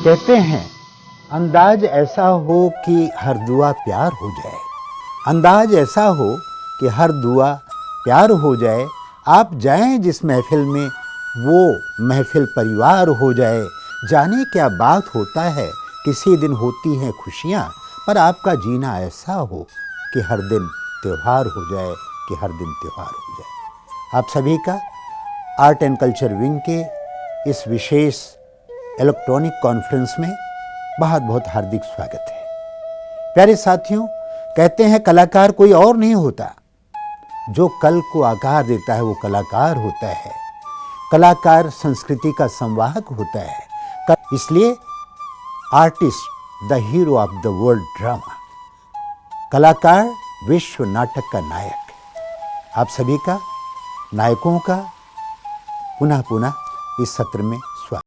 कहते हैं अंदाज ऐसा हो कि हर दुआ प्यार हो जाए, अंदाज ऐसा हो कि हर दुआ प्यार हो जाए। आप जाएं जिस महफिल में वो महफिल परिवार हो जाए। जाने क्या बात होता है, किसी दिन होती हैं खुशियाँ, पर आपका जीना ऐसा हो कि हर दिन त्यौहार हो जाए, कि हर दिन त्यौहार हो जाए। आप सभी का आर्ट एंड कल्चर विंग के इस विशेष इलेक्ट्रॉनिक कॉन्फ्रेंस में बहुत बहुत हार्दिक स्वागत है। प्यारे साथियों, कहते हैं कलाकार कोई और नहीं होता, जो कल को आकार देता है वो कलाकार होता है। कलाकार संस्कृति का संवाहक होता है। इसलिए artist the hero of the world drama, कलाकार विश्व नाटक का नायक। आप सभी का, नायकों का पुनः पुनः इस सत्र में स्वागत।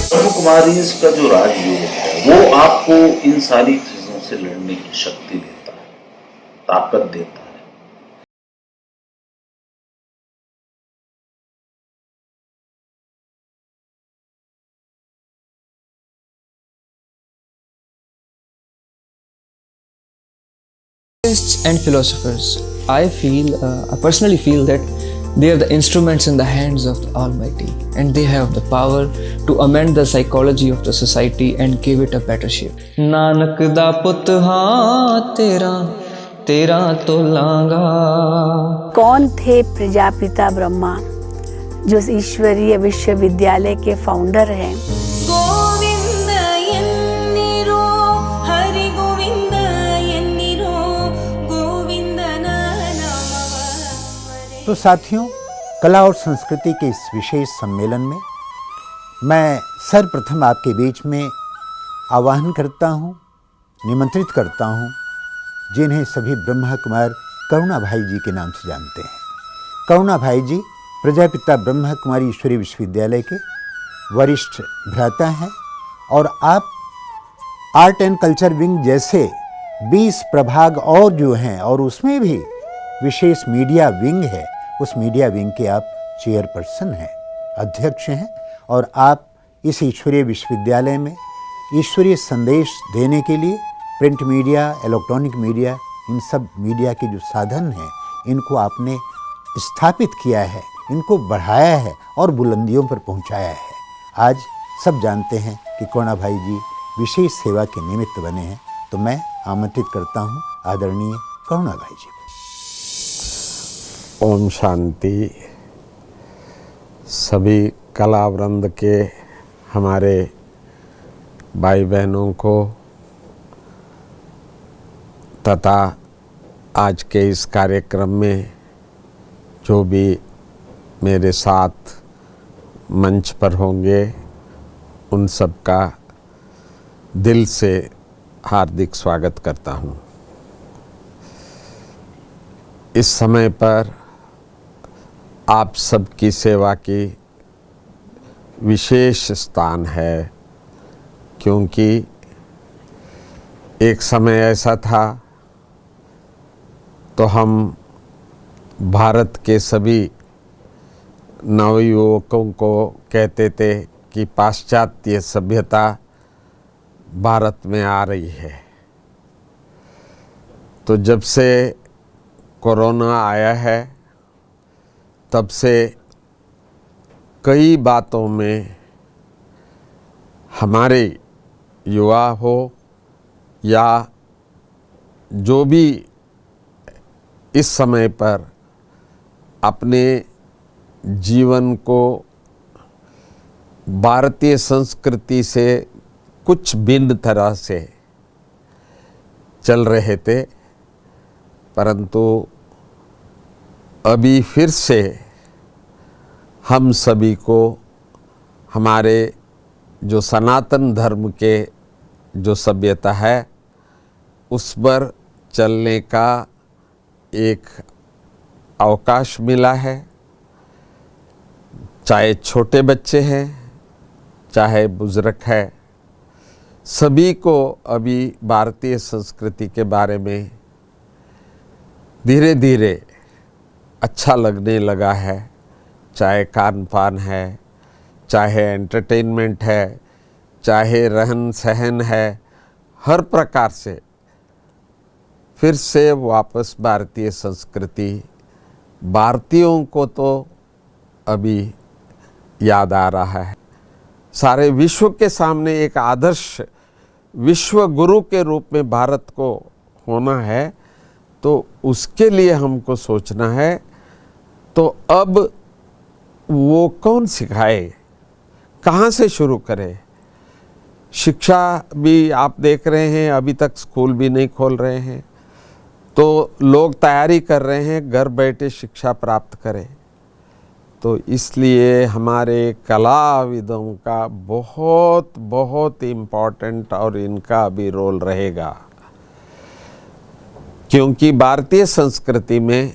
ब्रह्म कुमारीज का जो राजयोग है वो आपको इन सारी चीजों से लड़ने की शक्ति देता है, ताकत देता है। And philosophers, I personally feel that they are the instruments in the hands of the Almighty, and they have the power to amend the psychology of the society and give it a better shape. Nanak da put haan tera to langa. कौन थे प्रजापिता ब्रह्मा, जो ईश्वरीय विश्वविद्यालय के founder हैं? तो साथियों, कला और संस्कृति के इस विशेष सम्मेलन में मैं सर्वप्रथम आपके बीच में आह्वान करता हूँ, निमंत्रित करता हूँ, जिन्हें सभी ब्रह्मा कुमार करुणा भाई जी के नाम से जानते हैं। करुणा भाई जी प्रजापिता ब्रह्मा कुमारी ईश्वरीय विश्वविद्यालय के वरिष्ठ भ्राता हैं, और आप आर्ट एंड कल्चर विंग जैसे 20 प्रभाग और जो हैं, और उसमें भी विशेष मीडिया विंग है, उस मीडिया विंग के आप चेयरपर्सन हैं, अध्यक्ष हैं, और आप इस ईश्वरीय विश्वविद्यालय में ईश्वरीय संदेश देने के लिए प्रिंट मीडिया, इलेक्ट्रॉनिक मीडिया, इन सब मीडिया के जो साधन हैं, इनको आपने स्थापित किया है, इनको बढ़ाया है और बुलंदियों पर पहुंचाया है। आज सब जानते हैं कि करुणा भाई जी विशेष सेवा के निमित्त बने हैं, तो मैं आमंत्रित करता हूं आदरणीय करुणा भाई जी। ओम शांति। सभी कलावृंद के हमारे भाई बहनों को तथा आज के इस कार्यक्रम में जो भी मेरे साथ मंच पर होंगे, उन सब का दिल से हार्दिक स्वागत करता हूँ। इस समय पर आप सबकी सेवा की विशेष स्थान है, क्योंकि एक समय ऐसा था तो हम भारत के सभी नवयुवकों को कहते थे कि पाश्चात्य सभ्यता भारत में आ रही है। तो जब से कोरोना आया है, तब से कई बातों में हमारे युवा हो या जो भी इस समय पर अपने जीवन को भारतीय संस्कृति से कुछ भिन्न तरह से चल रहे थे, परंतु अभी फिर से हम सभी को हमारे जो सनातन धर्म के जो सभ्यता है उस पर चलने का एक अवकाश मिला है। चाहे छोटे बच्चे हैं, चाहे बुजुर्ग है, सभी को अभी भारतीय संस्कृति के बारे में धीरे धीरे अच्छा लगने लगा है। चाहे खान पान है, चाहे एंटरटेनमेंट है, चाहे रहन सहन है, हर प्रकार से फिर से वापस भारतीय संस्कृति भारतीयों को तो अभी याद आ रहा है। सारे विश्व के सामने एक आदर्श विश्व गुरु के रूप में भारत को होना है, तो उसके लिए हमको सोचना है। तो अब वो कौन सिखाए, कहाँ से शुरू करें? शिक्षा भी आप देख रहे हैं, अभी तक स्कूल भी नहीं खोल रहे हैं, तो लोग तैयारी कर रहे हैं घर बैठे शिक्षा प्राप्त करें। तो इसलिए हमारे कलाविदों का बहुत बहुत इम्पोर्टेंट और इनका भी रोल रहेगा, क्योंकि भारतीय संस्कृति में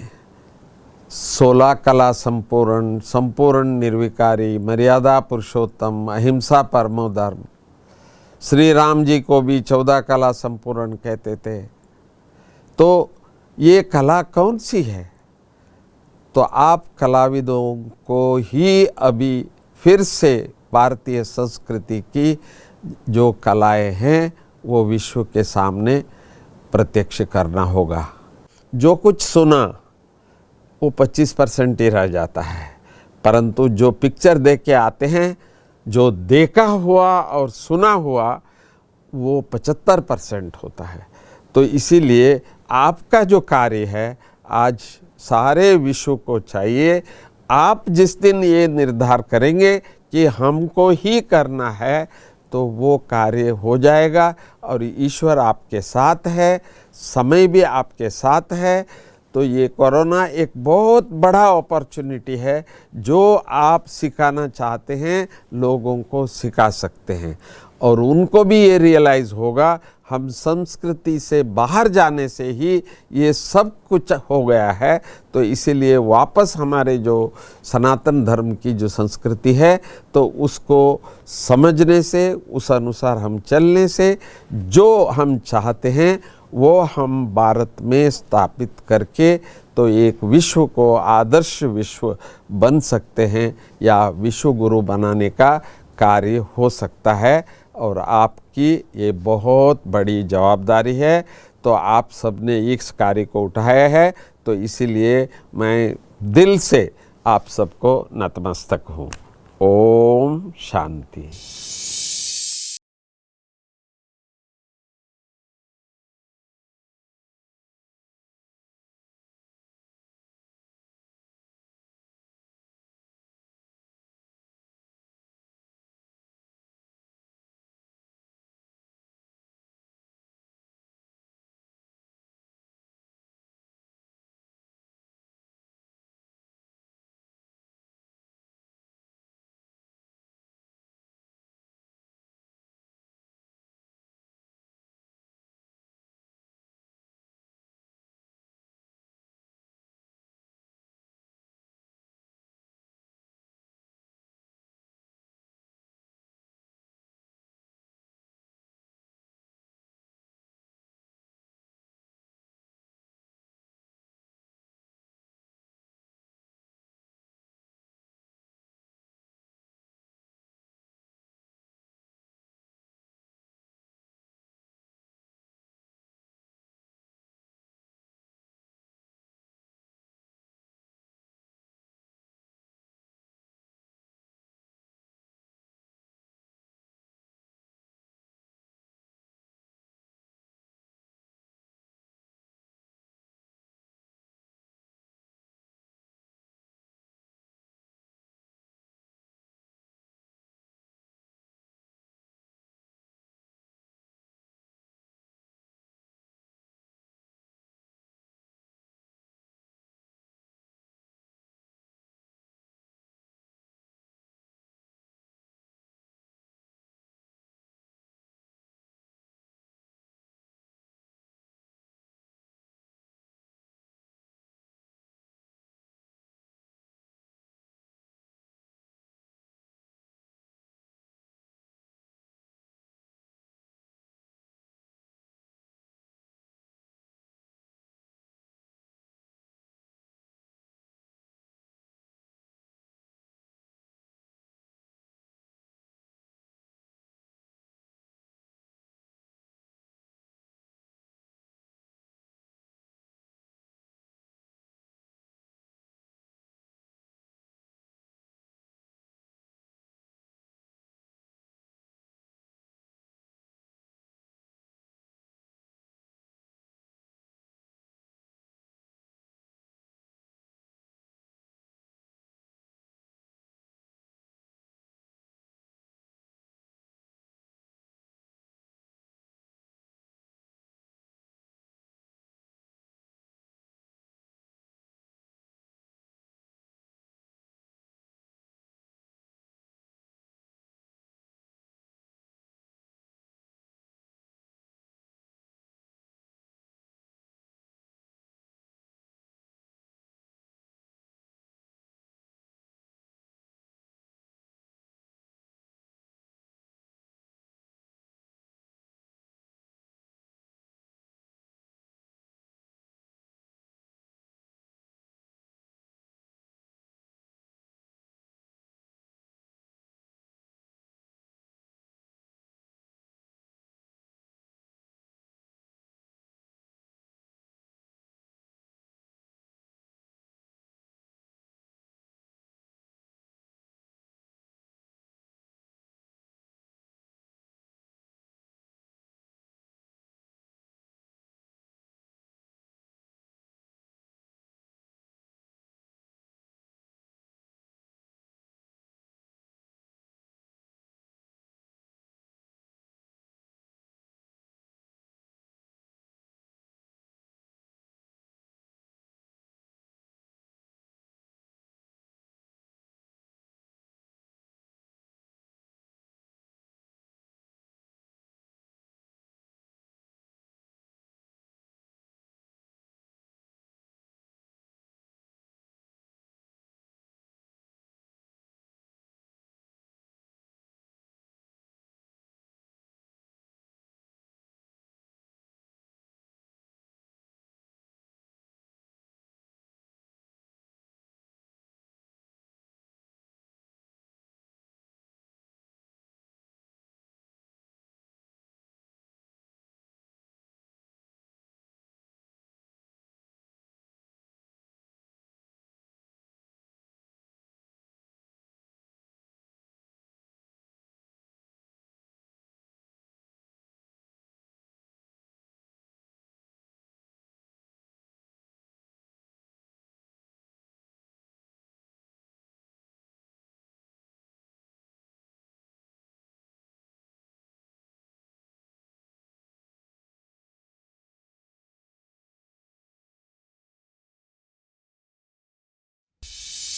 16 कला संपूर्ण, संपूर्ण निर्विकारी, मर्यादा पुरुषोत्तम, अहिंसा परमो धर्म। श्री राम जी को भी 14 कला संपूर्ण कहते थे। तो ये कला कौन सी है? तो आप कलाविदों को ही अभी फिर से भारतीय संस्कृति की जो कलाएं हैं वो विश्व के सामने प्रत्यक्ष करना होगा। जो कुछ सुना वो 25% ही रह जाता है, परंतु जो पिक्चर देख के आते हैं, जो देखा हुआ और सुना हुआ वो 75% होता है। तो इसीलिए आपका जो कार्य है आज सारे विश्व को चाहिए। आप जिस दिन ये निर्धार करेंगे कि हमको ही करना है, तो वो कार्य हो जाएगा और ईश्वर आपके साथ है, समय भी आपके साथ है। तो ये कोरोना एक बहुत बड़ा अपॉर्चुनिटी है, जो आप सिखाना चाहते हैं लोगों को सिखा सकते हैं, और उनको भी ये रियलाइज़ होगा हम संस्कृति से बाहर जाने से ही ये सब कुछ हो गया है। तो इसीलिए वापस हमारे जो सनातन धर्म की जो संस्कृति है, तो उसको समझने से, उस अनुसार हम चलने से जो हम चाहते हैं वो हम भारत में स्थापित करके तो एक विश्व को आदर्श विश्व बन सकते हैं, या विश्व गुरु बनाने का कार्य हो सकता है। और आपकी ये बहुत बड़ी जवाबदारी है। तो आप सबने इस कार्य को उठाया है, तो इसीलिए मैं दिल से आप सबको नतमस्तक हूँ। ओम शांति।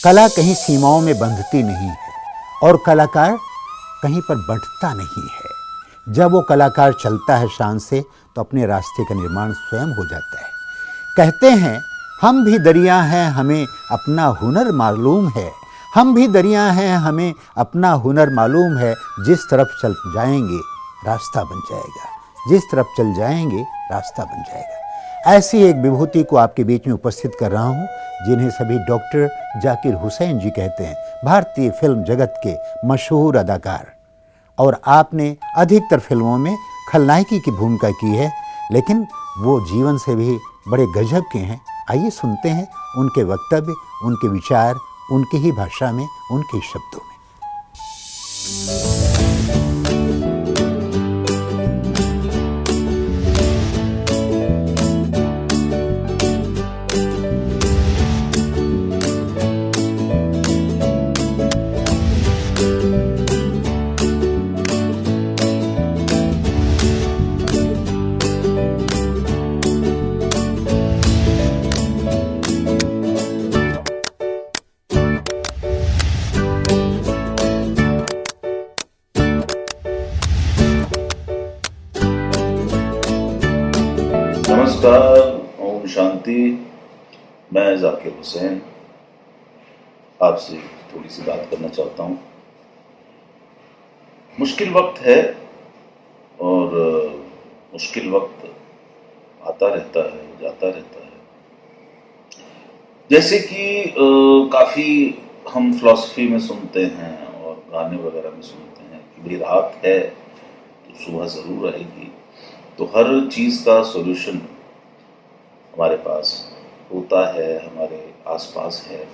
कला कहीं सीमाओं में बंधती नहीं है और कलाकार कहीं पर बढ़ता नहीं है। जब वो कलाकार चलता है शान से तो अपने रास्ते का निर्माण स्वयं हो जाता है। कहते हैं हम भी दरिया हैं, हमें अपना हुनर मालूम है। हम भी दरिया हैं, हमें अपना हुनर मालूम है। जिस तरफ चल जाएंगे रास्ता बन जाएगा, जिस तरफ चल जाएंगे रास्ता बन जाएगा। ऐसी एक विभूति को आपके बीच में उपस्थित कर रहा हूँ, जिन्हें सभी डॉक्टर जाकिर हुसैन जी कहते हैं। भारतीय फिल्म जगत के मशहूर अदाकार, और आपने अधिकतर फिल्मों में खलनायकी की भूमिका की है, लेकिन वो जीवन से भी बड़े गजब के हैं। आइए सुनते हैं उनके वक्तव्य, उनके विचार, उनकी ही भाषा में, उनके ही शब्दों में। नमस्कार, ओम शांति। मैं जाकिर हुसैन आपसे थोड़ी सी बात करना चाहता हूँ। मुश्किल वक्त है और मुश्किल वक्त आता रहता है, जाता रहता है। जैसे कि काफ़ी हम फिलॉसफी में सुनते हैं और गाने वगैरह में सुनते हैं कि भाई रात है तो सुबह ज़रूर आएगी। तो हर चीज़ का सॉल्यूशन हमारे पास होता है, हमारे आसपास है।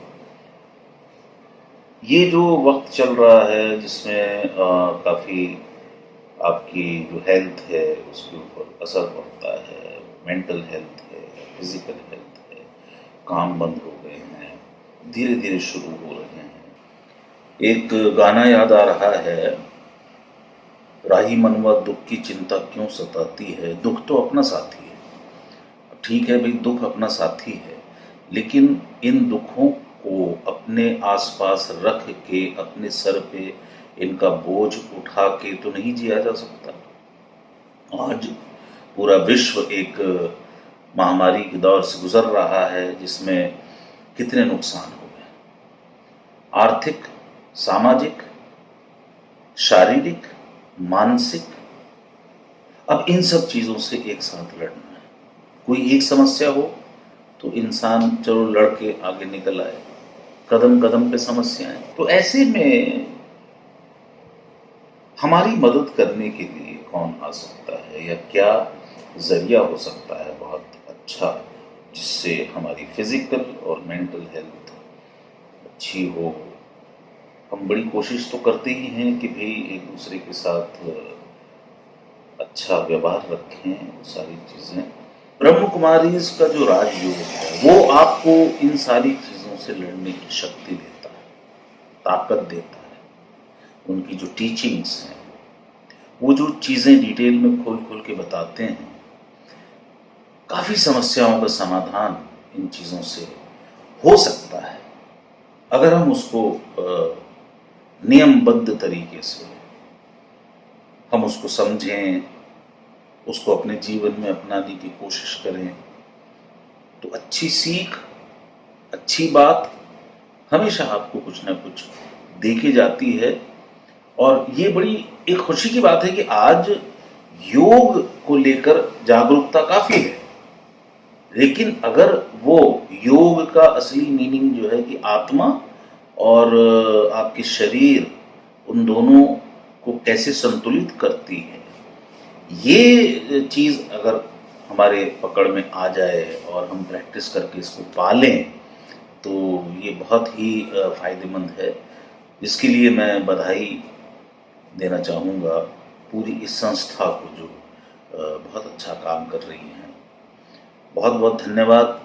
ये जो वक्त चल रहा है जिसमें काफ़ी आपकी जो हेल्थ है उसके ऊपर असर पड़ता है, मेंटल हेल्थ है, फिजिकल हेल्थ है, काम बंद हो गए हैं, धीरे धीरे शुरू हो रहे हैं। एक गाना याद आ रहा है, राही मनवा दुख की चिंता क्यों सताती है, दुख तो अपना साथी है। ठीक है भाई, दुख अपना साथी है, लेकिन इन दुखों को अपने आसपास रख के अपने सर पे इनका बोझ उठा के तो नहीं जिया जा सकता। आज पूरा विश्व एक महामारी के दौर से गुजर रहा है जिसमें कितने नुकसान हो गए, आर्थिक, सामाजिक, शारीरिक, मानसिक। अब इन सब चीज़ों से एक साथ लड़ना है। कोई एक समस्या हो तो इंसान चलो लड़ के आगे निकल आए, कदम कदम पे समस्याएं। तो ऐसे में हमारी मदद करने के लिए कौन आ सकता है या क्या जरिया हो सकता है बहुत अच्छा, जिससे हमारी फिजिकल और मेंटल हेल्थ अच्छी हो। हम बड़ी कोशिश तो करते ही हैं कि भाई एक दूसरे के साथ अच्छा व्यवहार रखें, वो सारी चीज़ें। ब्रह्म कुमारीज का जो राजयोग है वो आपको इन सारी चीज़ों से लड़ने की शक्ति देता है, ताकत देता है। उनकी जो टीचिंग्स हैं, वो जो चीज़ें डिटेल में खोल खोल के बताते हैं, काफ़ी समस्याओं का समाधान इन चीज़ों से हो सकता है अगर हम उसको नियमबद्ध तरीके से हम उसको समझें, उसको अपने जीवन में अपनाने की कोशिश करें। तो अच्छी सीख, अच्छी बात हमेशा आपको कुछ ना कुछ देके जाती है। और ये बड़ी एक खुशी की बात है कि आज योग को लेकर जागरूकता काफ़ी है, लेकिन अगर वो योग का असली मीनिंग जो है कि आत्मा और आपके शरीर, उन दोनों को कैसे संतुलित करती है, ये चीज़ अगर हमारे पकड़ में आ जाए और हम प्रैक्टिस करके इसको पालें तो ये बहुत ही फ़ायदेमंद है। इसके लिए मैं बधाई देना चाहूँगा पूरी इस संस्था को जो बहुत अच्छा काम कर रही हैं। बहुत बहुत धन्यवाद।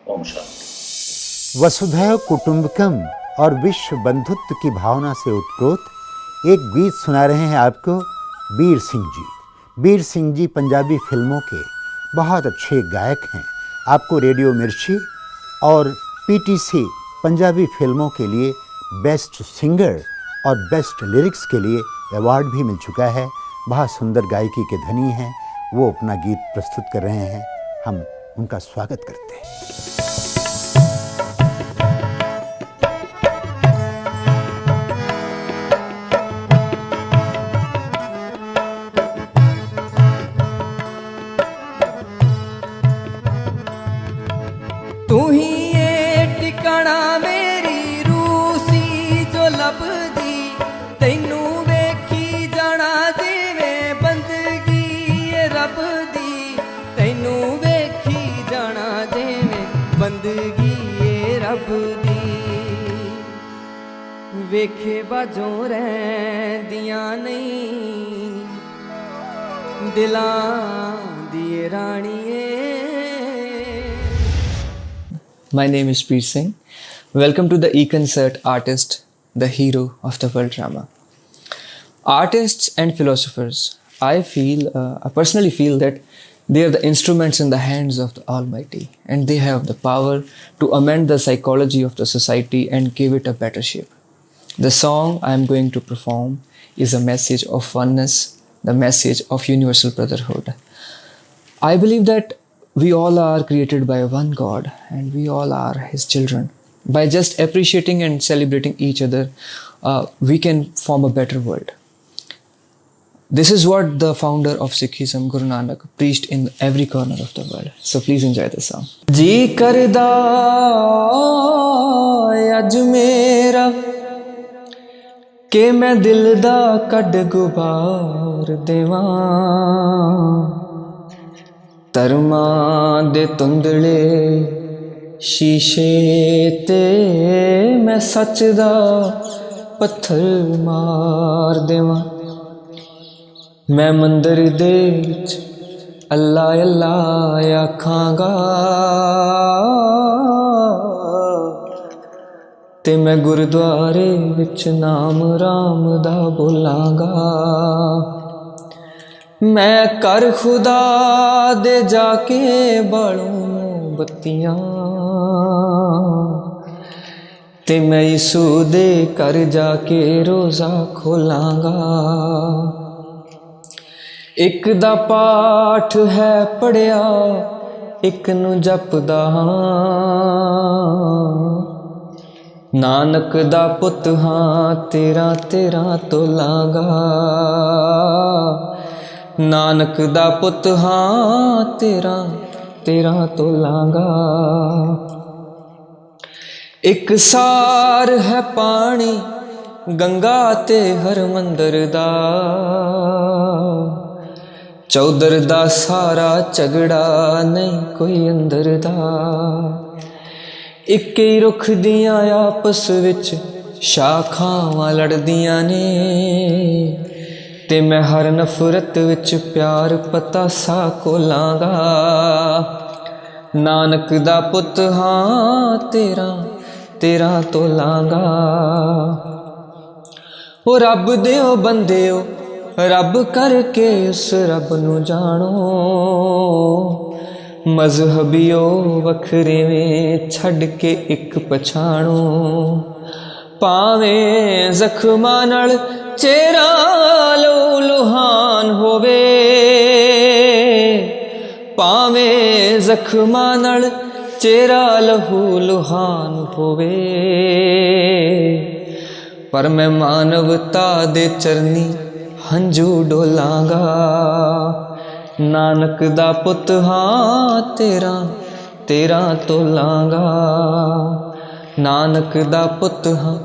ओम शांति। वसुधैव कुटुंबकम और विश्व बंधुत्व की भावना से उत्प्रोत एक गीत सुना रहे हैं आपको बीर सिंह जी। बीर सिंह जी पंजाबी फिल्मों के बहुत अच्छे गायक हैं। आपको रेडियो मिर्ची और पीटीसी पंजाबी फिल्मों के लिए बेस्ट सिंगर और बेस्ट लिरिक्स के लिए अवार्ड भी मिल चुका है। बहुत सुंदर गायकी के धनी हैं, वो अपना गीत प्रस्तुत कर रहे हैं। हम उनका स्वागत करते हैं। तू ही ये टिकाणा मेरी रूसी जो लभदी, तैनू वेखी जाना जिवें बंदगी ये रब दी, तैनू वेखी जाना जिवें बंदगी ये रब दी। वेखे बाजों रहिंदियां नहीं दिलां दी राणीए। My name is Preet Singh. Welcome to the E-Concert Artist, the hero of the world drama. Artists and philosophers, I personally feel that they are the instruments in the hands of the Almighty, and they have the power to amend the psychology of the society and give it a better shape. The song I am going to perform is a message of oneness, the message of universal brotherhood. I believe that we all are created by one God and we all are His children. By just appreciating and celebrating each other, we can form a better world. This is what the founder of Sikhism, Guru Nanak, preached in every corner of the world. So please enjoy the song. जी करदा अज मेरा के मैं दिल दा कड गुबार देवां, धर्मां दे तुंदले शीशे ते मैं सच दा पत्थर मार देवां। मैं मंदिर दे विच अल्लाह अल्लाह आखांगा ते मैं गुरुद्वारे विच नाम राम दा बोलांगा। मैं कर खुदा दे जाके बालूं बत्तियां ते मैं यीशु दे कर जाके रोज़ा खोलांगा। एक दा पाठ है पढ़िया एक नू जपदा हां, नानक दा पुत हां तेरा तेरा तोलांगा। नानक दा पुत हां तेरा तेरा तोलांगा। एक सार है पानी गंगा ते हरमंदर दा, चौधर दा सारा झगड़ा नहीं कोई अंदर दा। इक ही रुख दियां आपस विच शाखावां लड़दियां ने, ते मैं हर नफरत विच प्यार पतासा कोलांगा। नानक दा पुत हां तेरा तेरा तोलांगा। ओ रब देओ बंदेओ रब करके उस रब नू जानो, मजहबियो वखरेवें छड़ के एक पछाणो। भावें जख्मां नाल चेहरा लहू लुहान होवे, भावें जख्मां नाल चेहरा लहू लुहान होवे, पर मैं मानवता दे चरनी हंजू डोलांगा। नानक दा पुत हां तेरा तेरा तोलांगा। नानक दा पुत हां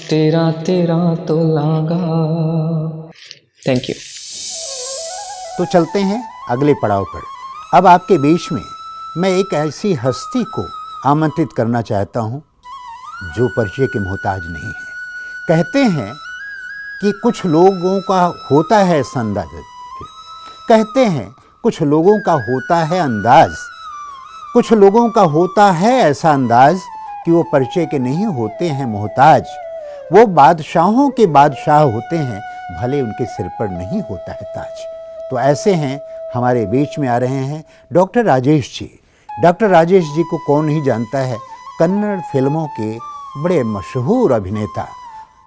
तेरा तेरा तोलांगा। Thank you. तो चलते हैं अगले पड़ाव पर। अब आपके बीच में मैं एक ऐसी हस्ती को आमंत्रित करना चाहता हूं जो परिचय के मोहताज नहीं है। कहते हैं कि कुछ लोगों का होता है ऐसा अंदाज, कहते हैं कुछ लोगों का होता है अंदाज, कुछ लोगों का होता है ऐसा अंदाज कि वो परिचय के नहीं होते हैं मोहताज। वो बादशाहों के बादशाह होते हैं, भले उनके सिर पर नहीं होता है ताज। तो ऐसे हैं हमारे बीच में आ रहे हैं डॉक्टर राजेश जी। डॉक्टर राजेश जी को कौन नहीं जानता है, कन्नड़ फिल्मों के बड़े मशहूर अभिनेता।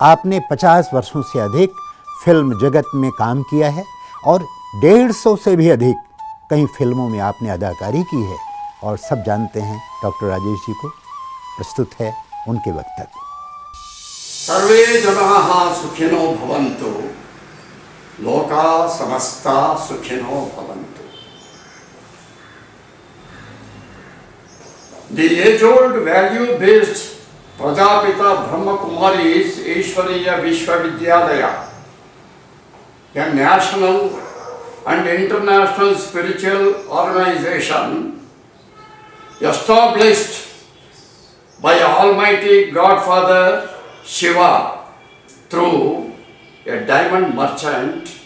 आपने 50 वर्षों से अधिक फिल्म जगत में काम किया है और 150 से भी अधिक कई फिल्मों में आपने अदाकारी की है और सब जानते हैं डॉक्टर राजेश जी को। प्रस्तुत है उनके वक्तव्य। सर्वे जनाः सुखिनो भवन्तु, लोका समस्ता सुखिनो भवन्तु। The age-old value-based Prajapita Brahma Kumari's Ishwariya Vishwavidyalaya, a national and international spiritual organization established by Almighty Godfather Shiva through a diamond merchant,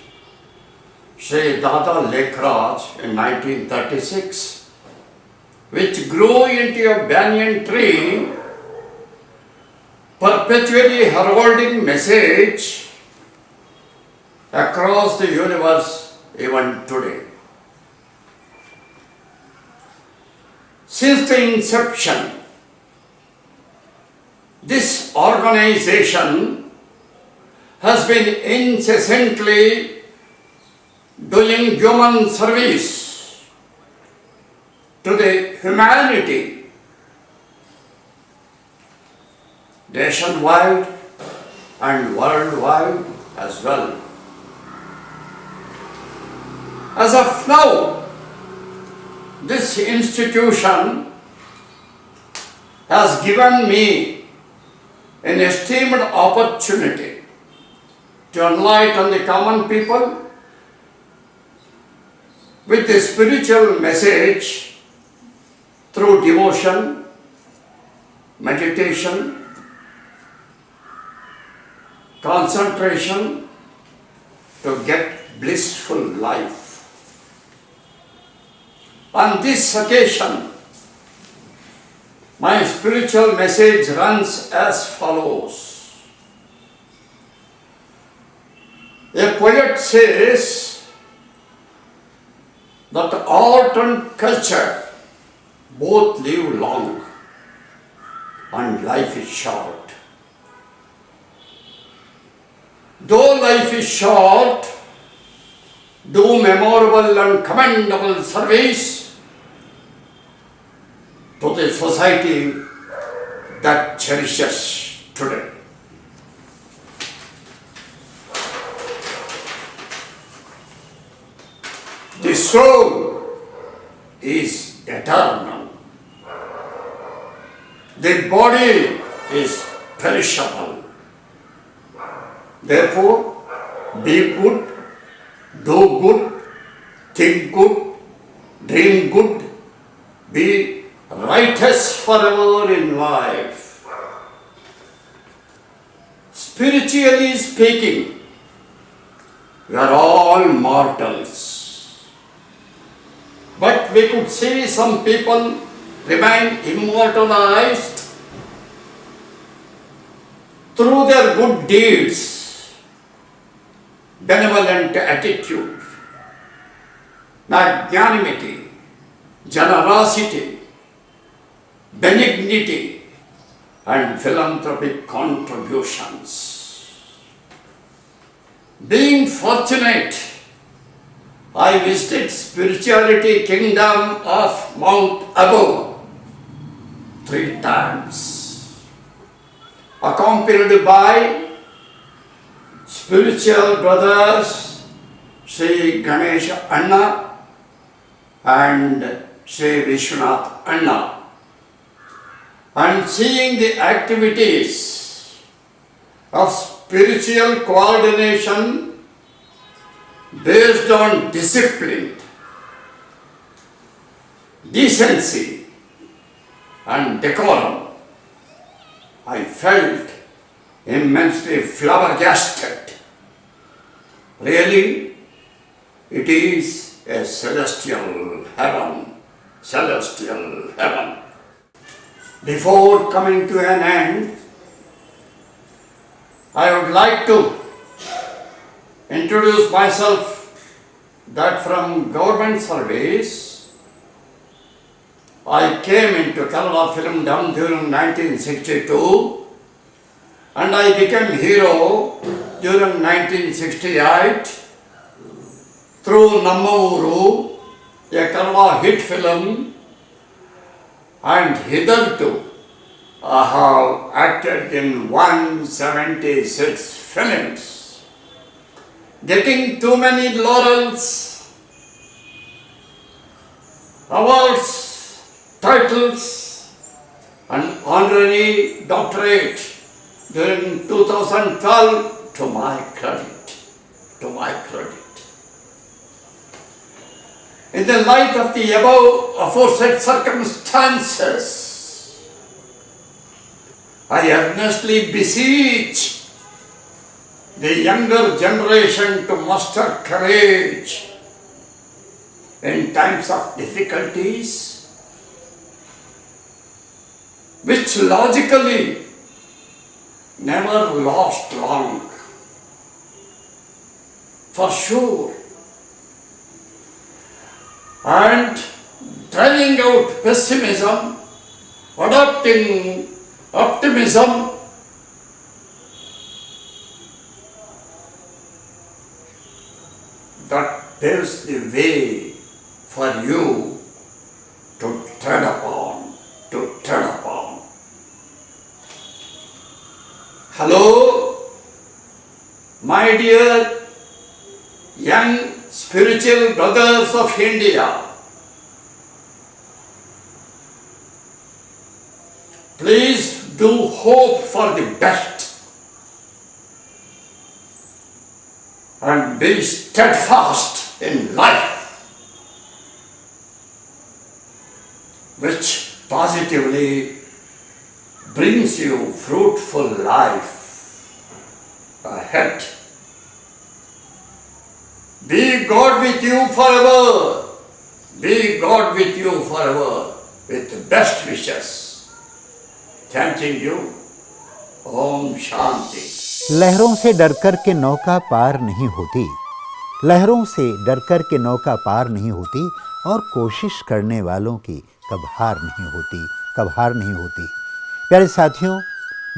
Sri Dada Lekhraj, in 1936, which grew into a banyan tree, perpetually heralding message across the universe even today. Since the inception, this organization has been incessantly doing human service to the humanity nationwide and worldwide as well. As of now, this institution has given me an esteemed opportunity to enlighten the common people with the spiritual message through devotion, meditation, concentration to get blissful life. On this occasion, my spiritual message runs as follows. A poet says that art and culture both live long and life is short. Though life is short, do memorable and commendable service to the society that cherishes today. The soul is eternal. The body is perishable. Therefore, be good, do good, think good, dream good, be righteous forever in life. Spiritually speaking, we are all mortals. But we could see some people remain immortalized through their good deeds, benevolent attitude, magnanimity, generosity, benignity, and philanthropic contributions. Being fortunate, I visited Spirituality Kingdom of Mount Abu 3 times, accompanied by spiritual brothers Sri Ganesh Anna and Sri Vishwanath Anna, and seeing the activities of spiritual coordination based on discipline, decency, and decorum, I felt immensely flabbergasted. Really, it is a celestial heaven, celestial heaven. Before coming to an end, I would like to introduce myself that from government service, I came into Kannada filmdom during 1962 and I became hero during 1968 through Nammavuru, a Kannada hit film, and hitherto I have acted in 176 films, getting too many laurels, awards, titles, and honorary doctorate during 2012 to my credit. In the light of the above aforesaid circumstances, I earnestly beseech the younger generation to muster courage in times of difficulties, which logically never last long, for sure, and driving out pessimism, adopting optimism, that paves the way for you to tread upon. Hello, my dear young spiritual brothers of India. Please do hope for the best and be steadfast in life, which positively brings you fruitful life ahead. Be God with you forever. Be God with you forever with best wishes. Thanking you. Om Shanti. लहरों से डरकर के नौका पार नहीं होती, लहरों से डरकर के नौका पार नहीं होती, और कोशिश करने वालों की कब हार नहीं होती। प्यारे साथियों,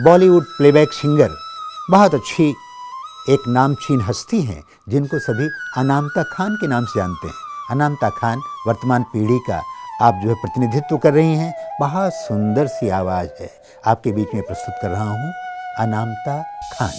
बॉलीवुड प्लेबैक सिंगर बहुत अच्छी एक नामचीन हस्ती हैं जिनको सभी अनामिका खान के नाम से जानते हैं। अनामिका खान वर्तमान पीढ़ी का आप जो है प्रतिनिधित्व कर रही हैं। बहुत सुंदर सी आवाज़ है, आपके बीच में प्रस्तुत कर रहा हूँ अनामिका खान।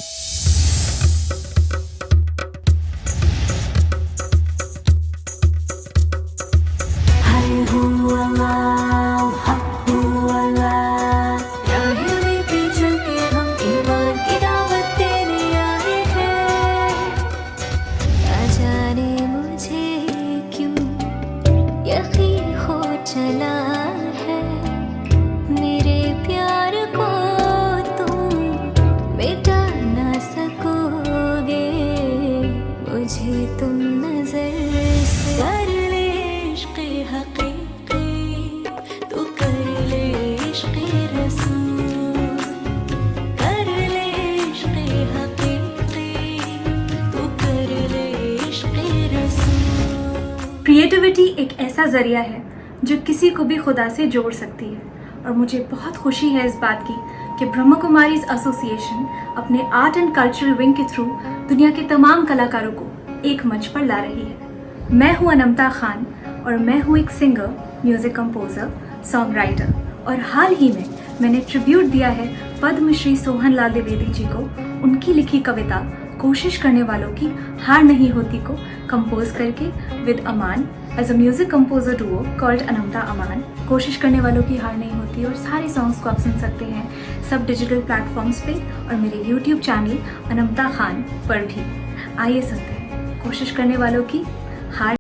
क्रिएटिविटी एक ऐसा ज़रिया है जो किसी को भी खुदा से जोड़ सकती है, और मुझे बहुत खुशी है इस बात की कि ब्रह्मा कुमारीज एसोसिएशन अपने आर्ट एंड कल्चरल विंग के थ्रू दुनिया के तमाम कलाकारों को एक मंच पर ला रही है। मैं हूँ अनामिका खान और मैं हूँ एक singer, music composer, song writer, और हाल ही में मैंने ट्रिब्यूट दिया है पद्मश्री सोहन लाल द्विवेदी जी को उनकी लिखी कविता कोशिश करने वालों की हार नहीं होती को कंपोज करके with Aman as a music composer duo called Anamika Aman. कोशिश करने वालों की हार नहीं होती, और सारे सॉन्ग्स को आप सुन सकते हैं सब डिजिटल प्लेटफॉर्म्स पे और मेरे यूट्यूब चैनल अनामिका खान पर भी। आइए सुनते हैं कोशिश करने वालों की हार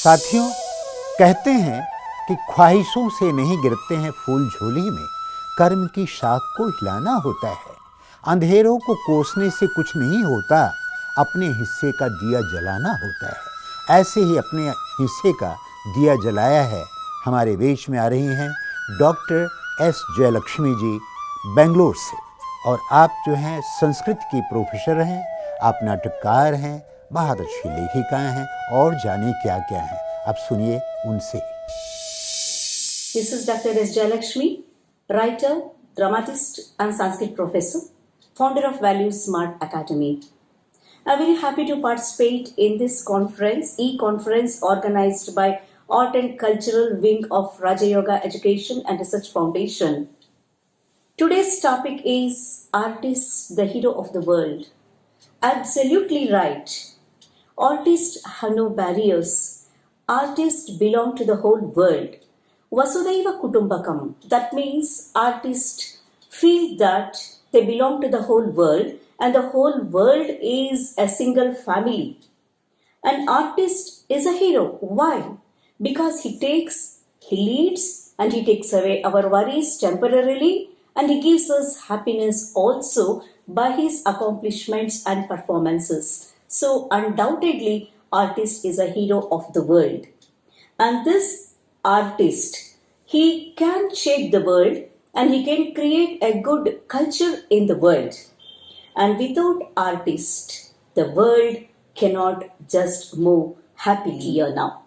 साथियों, कहते हैं कि ख्वाहिशों से नहीं गिरते हैं फूल झोली में, कर्म की शाख को हिलाना होता है। अंधेरों को कोसने से कुछ नहीं होता, अपने हिस्से का दिया जलाना होता है। ऐसे ही अपने हिस्से का दिया जलाया है। हमारे बीच में आ रही हैं डॉक्टर एस जयलक्ष्मी जी बेंगलोर से, और आप जो हैं संस्कृत की प्रोफेसर हैं, आप नाटककार हैं, बहुत अच्छी लेखिका हैं, और जाने क्या क्या हैं। अब सुनिए उनसे। This is Dr. S. Jayalakshmi, writer, dramatist and Sanskrit professor, founder of Value Smart Academy. I'm very happy to participate in this conference, e-conference organized by Art and Cultural Wing of Raja Yoga Education and Research Foundation. Today's topic is Artists, the Hero of the World. Absolutely right. Artists have no barriers. Artists belong to the whole world. Vasudhaiva Kutumbakam. That means artists feel that they belong to the whole world and the whole world is a single family. An artist is a hero. Why? Because he leads and he takes away our worries temporarily, and he gives us happiness also by his accomplishments and performances. So undoubtedly, artist is a hero of the world. And this artist, he can shape the world and he can create a good culture in the world. And without artist, the world cannot just move happily here now.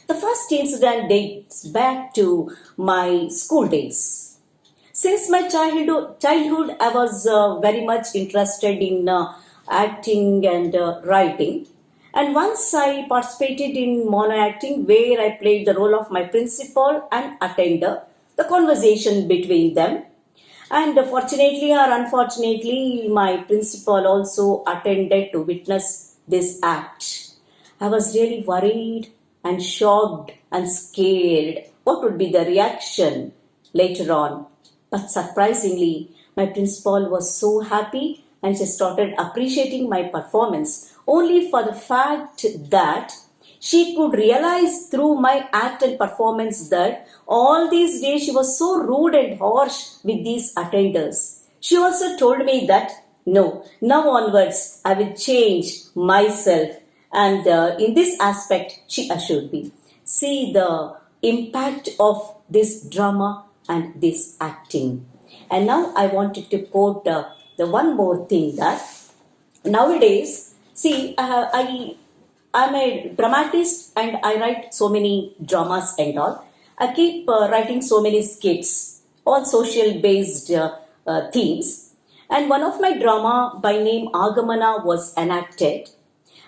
The first incident dates back to my school days. Since my childhood, I was very much interested in acting and writing. And once I participated in mono acting, where I played the role of my principal and attender, the conversation between them. And fortunately or unfortunately, my principal also attended to witness this act. I was really worried and shocked and scared. What would be the reaction later on? But surprisingly, my principal was so happy and she started appreciating my performance only for the fact that she could realize through my act and performance that all these days she was so rude and harsh with these attenders. She also told me that no, now onwards I will change myself, and in this aspect she assured me. See the impact of this drama and this acting. And now I wanted to quote the one more thing, that nowadays, see, I'm a dramatist and I write so many dramas and all. I keep writing so many skits, all social based themes. And one of my drama by name Agamana was enacted.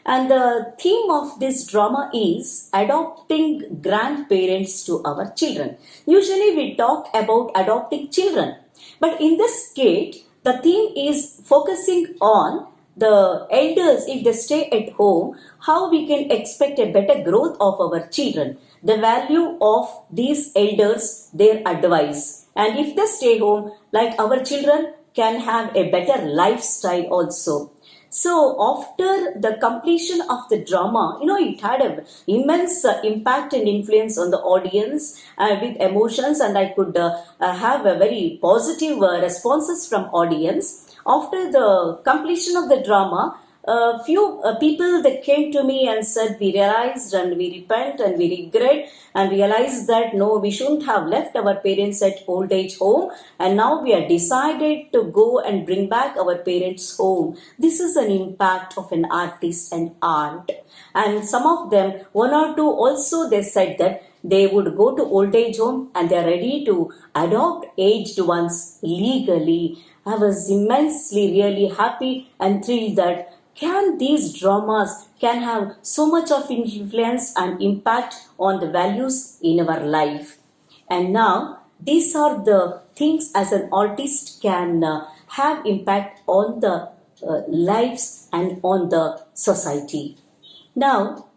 And the theme of this drama is adopting grandparents to our children. Usually we talk about adopting children. But in this skit, the theme is focusing on the elders. If they stay at home, how we can expect a better growth of our children, the value of these elders, their advice, and if they stay home, like our children can have a better lifestyle also. So after the completion of the drama, it had an immense impact and influence on the audience with emotions, and I could have a very positive responses from audience. After the completion of the drama, a few people that came to me and said, we realized and we repent and we regret and realized that no, we shouldn't have left our parents at old age home, and now we are decided to go and bring back our parents home. This is an impact of an artist and art. And some of them, one or two also, they said that they would go to old age home and they are ready to adopt aged ones legally. I was immensely really happy and thrilled that these dramas can have so much of influence and impact on the values in our life. And now these are the things as an artist can have impact on the lives and on the society. Now,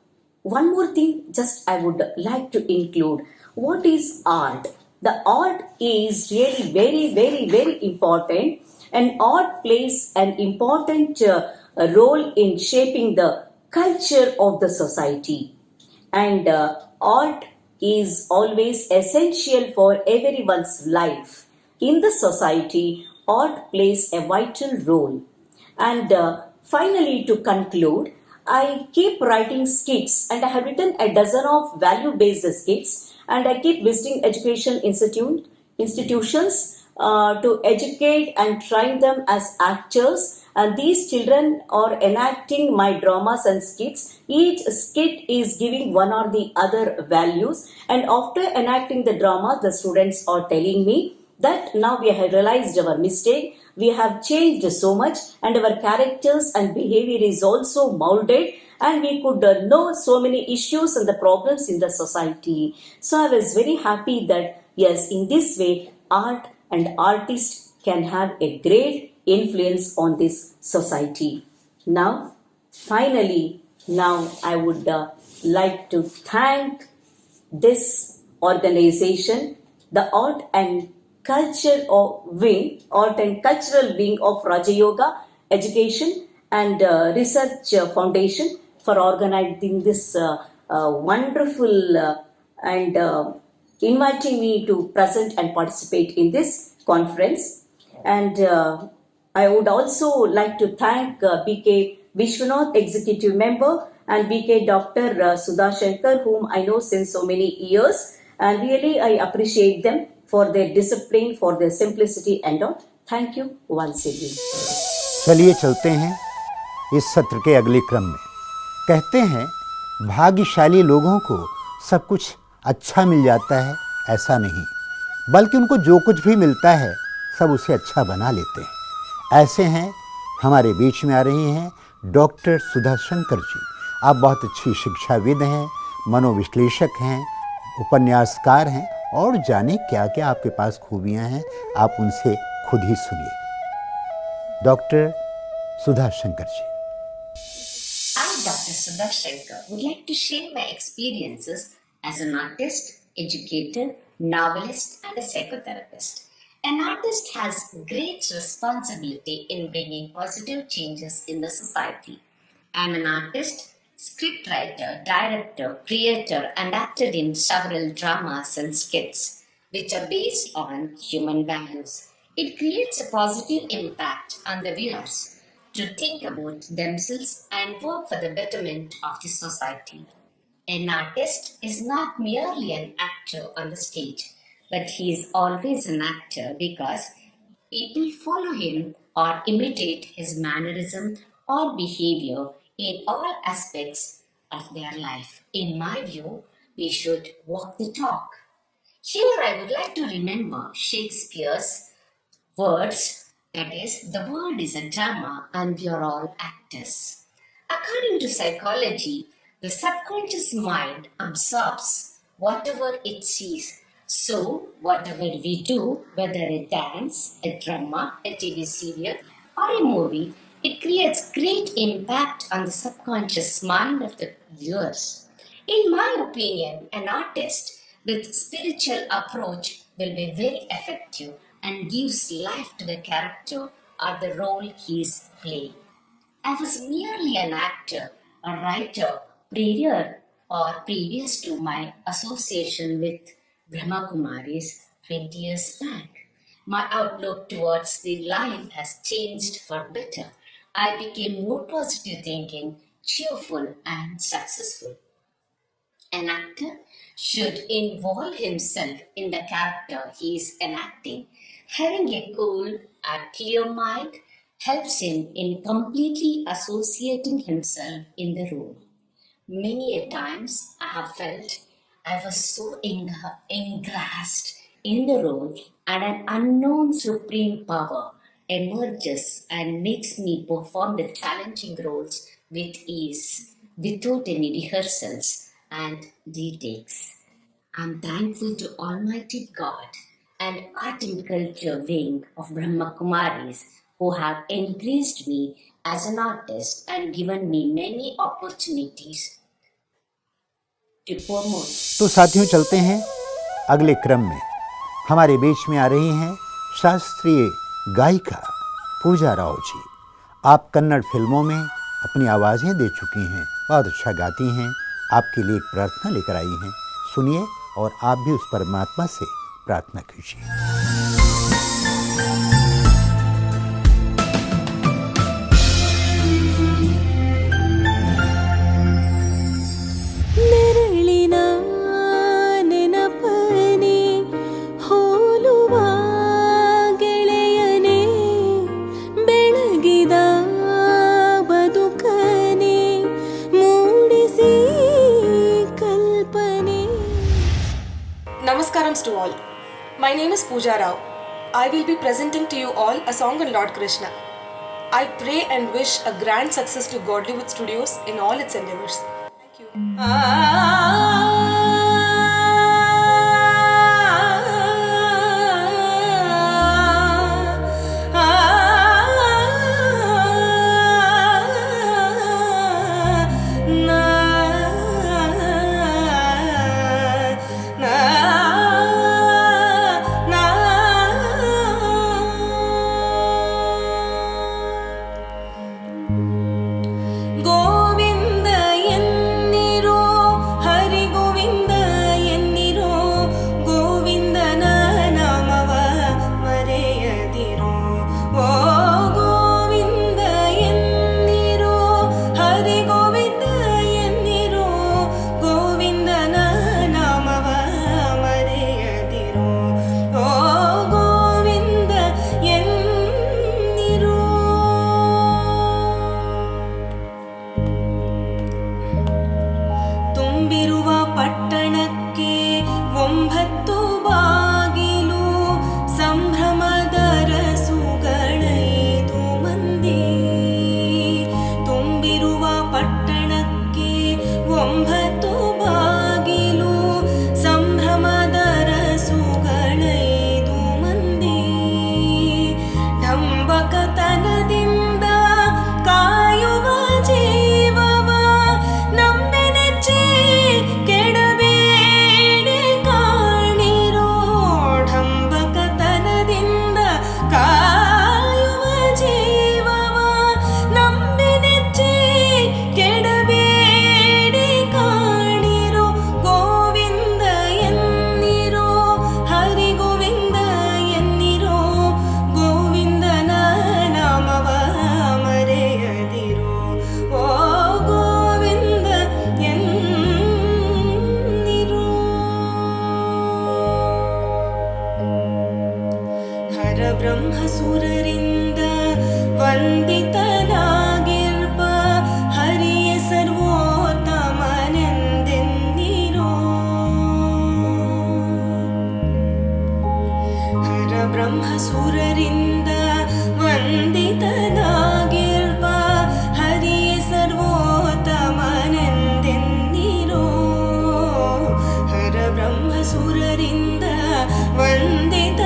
one more thing just I would like to include. What is art? The art is really very, very, very important, and art plays an important role in shaping the culture of the society. and art is always essential for everyone's life. In the society, art plays a vital role. And finally, to conclude, I keep writing skits and I have written a dozen of value-based skits, and I keep visiting education institutions to educate and train them as actors. And these children are enacting my dramas and skits. Each skit is giving one or the other values, and after enacting the drama, the students are telling me that now we have realized our mistake, we have changed so much, and our characters and behavior is also molded, and we could know so many issues and the problems in the society. So I was very happy that yes, in this way, art and artists can have a great influence on this society. Now, finally, now I would like to thank this organization, the Art and Cultural Wing of Raja Yoga Education and Research Foundation for organizing this wonderful and inviting me to present and participate in this conference. And I would also like to thank BK Vishwanath, Executive Member, and BK Dr. Sudha Shankar, whom I know since so many years. And really, I appreciate them for their discipline, for their simplicity and all. Thank you once again. चलिए चलते हैं इस सत्र के अगले क्रम में। कहते हैं भाग्यशाली लोगों को सब कुछ अच्छा मिल जाता है, ऐसा नहीं, बल्कि उनको जो कुछ भी मिलता है सब उसे अच्छा बना लेते हैं। ऐसे हैं हमारे बीच में आ रही हैं डॉक्टर सुधा शंकर जी। आप बहुत अच्छी शिक्षाविद हैं, मनोविश्लेषक हैं, उपन्यासकार हैं और जाने क्या क्या आपके पास खूबियां हैं, आप उनसे खुद ही सुनिए। Doctor Sudha Shankar ji. I, Dr. Sudha Shankar, would like to share my experiences as an artist, educator, novelist, and a psychotherapist. An artist has great responsibility in bringing positive changes in the society. I am an artist, scriptwriter, director, creator, and acted in several dramas and skits, which are based on human values. It creates a positive impact on the viewers to think about themselves and work for the betterment of the society. An artist is not merely an actor on the stage, but he is always an actor because people follow him or imitate his mannerism or behavior in all aspects of their life. In my view, we should walk the talk. Here I would like to remember Shakespeare's words, that is, the world is a drama and we are all actors. According to psychology, the subconscious mind absorbs whatever it sees. So, whatever we do, whether a dance, a drama, a TV serial, or a movie, it creates great impact on the subconscious mind of the viewers. In my opinion, an artist with spiritual approach will be very effective and gives life to the character or the role he is playing. I was merely an actor, a writer, prior or previous to my association with Brahma Kumaris 20 years back. My outlook towards the life has changed for better. I became more positive thinking, cheerful and successful. An actor should involve himself in the character he is enacting. Having a cool and clear mind helps him in completely associating himself in the role. Many a times I have felt I was so engrossed in the role and an unknown supreme power emerges and makes me perform the challenging roles with ease, without any rehearsals and retakes. I'm thankful to Almighty God and Art and Culture Wing of Brahma Kumaris who have encouraged me as an artist and given me many opportunities to promote. तो साथियों चलते हैं अगले क्रम में। हमारे बीच में आ रही हैं शास्त्रीय गायिका पूजा राव जी। आप कन्नड़ फिल्मों में अपनी आवाज़ें दे चुकी हैं, बहुत अच्छा गाती हैं आपके लिए एक प्रार्थना लेकर आई हैं। सुनिए और आप भी उस परमात्मा से प्रार्थना कीजिए। Namaskaram to all. My name is Pooja Rao. I will be presenting to you all a song on Lord Krishna. I pray and wish a grand success to Godlywood Studios in all its endeavors. Thank you. ಬ್ರಹ್ಮಸುರರಿಂದ ವಂದಿತನಾಗಿರ್ಪ ಹರಿಯ ಸರ್ವೋತ್ತಮನೆಂದೆನ್ನಿರೋ. ಹರ ಬ್ರಹ್ಮಸುರರಿಂದ ವಂದಿತನಾಗಿರ್ಪ ಹರಿಯ ಸರ್ವೋತ್ತಮನೆಂದೆನ್ನಿರೋ. ಹರ ಬ್ರಹ್ಮಸುರರಿಂದ ವಂದಿತ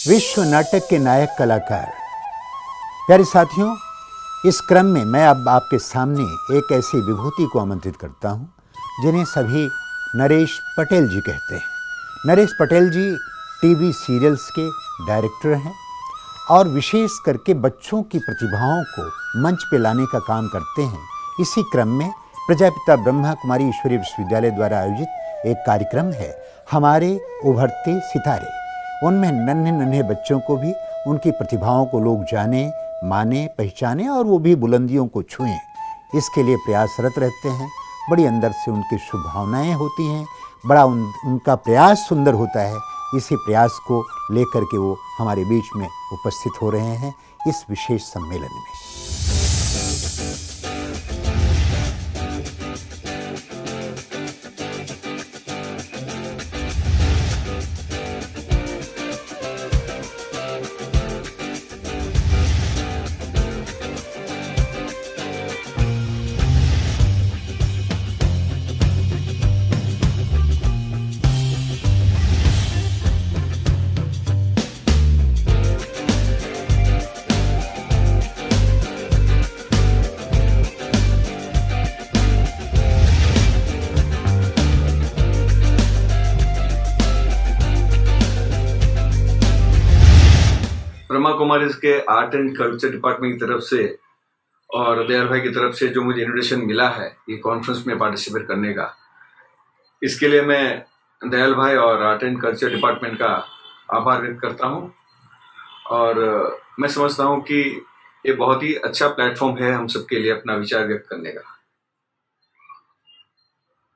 विश्व नाटक के नायक कलाकार। प्यारे साथियों, इस क्रम में मैं अब आपके सामने एक ऐसी विभूति को आमंत्रित करता हूं जिन्हें सभी नरेश पटेल जी कहते हैं। नरेश पटेल जी टीवी सीरियल्स के डायरेक्टर हैं और विशेष करके बच्चों की प्रतिभाओं को मंच पे लाने का काम करते हैं। इसी क्रम में प्रजापिता ब्रह्मा कुमारी ईश्वरीय विश्वविद्यालय द्वारा आयोजित एक कार्यक्रम है हमारे उभरते सितारे। उनमें नन्हे नन्हे बच्चों को भी उनकी प्रतिभाओं को लोग जाने, माने, पहचाने और वो भी बुलंदियों को छुएं, इसके लिए प्रयासरत रहते हैं। बड़ी अंदर से उनकी शुभ भावनाएँ होती हैं, बड़ा उनका प्रयास सुंदर होता है। इसी प्रयास को लेकर के वो हमारे बीच में उपस्थित हो रहे हैं इस विशेष सम्मेलन में। ब्रह्मा कुमारीज के आर्ट एंड कल्चर डिपार्टमेंट की तरफ से और दयाल भाई की तरफ से जो मुझे इन्विटेशन मिला है ये कॉन्फ्रेंस में पार्टिसिपेट करने का, इसके लिए मैं दयाल भाई और आर्ट एंड कल्चर डिपार्टमेंट का आभार व्यक्त करता हूँ। और मैं समझता हूँ कि ये बहुत ही अच्छा प्लेटफॉर्म है हम सबके लिए अपना विचार व्यक्त करने का।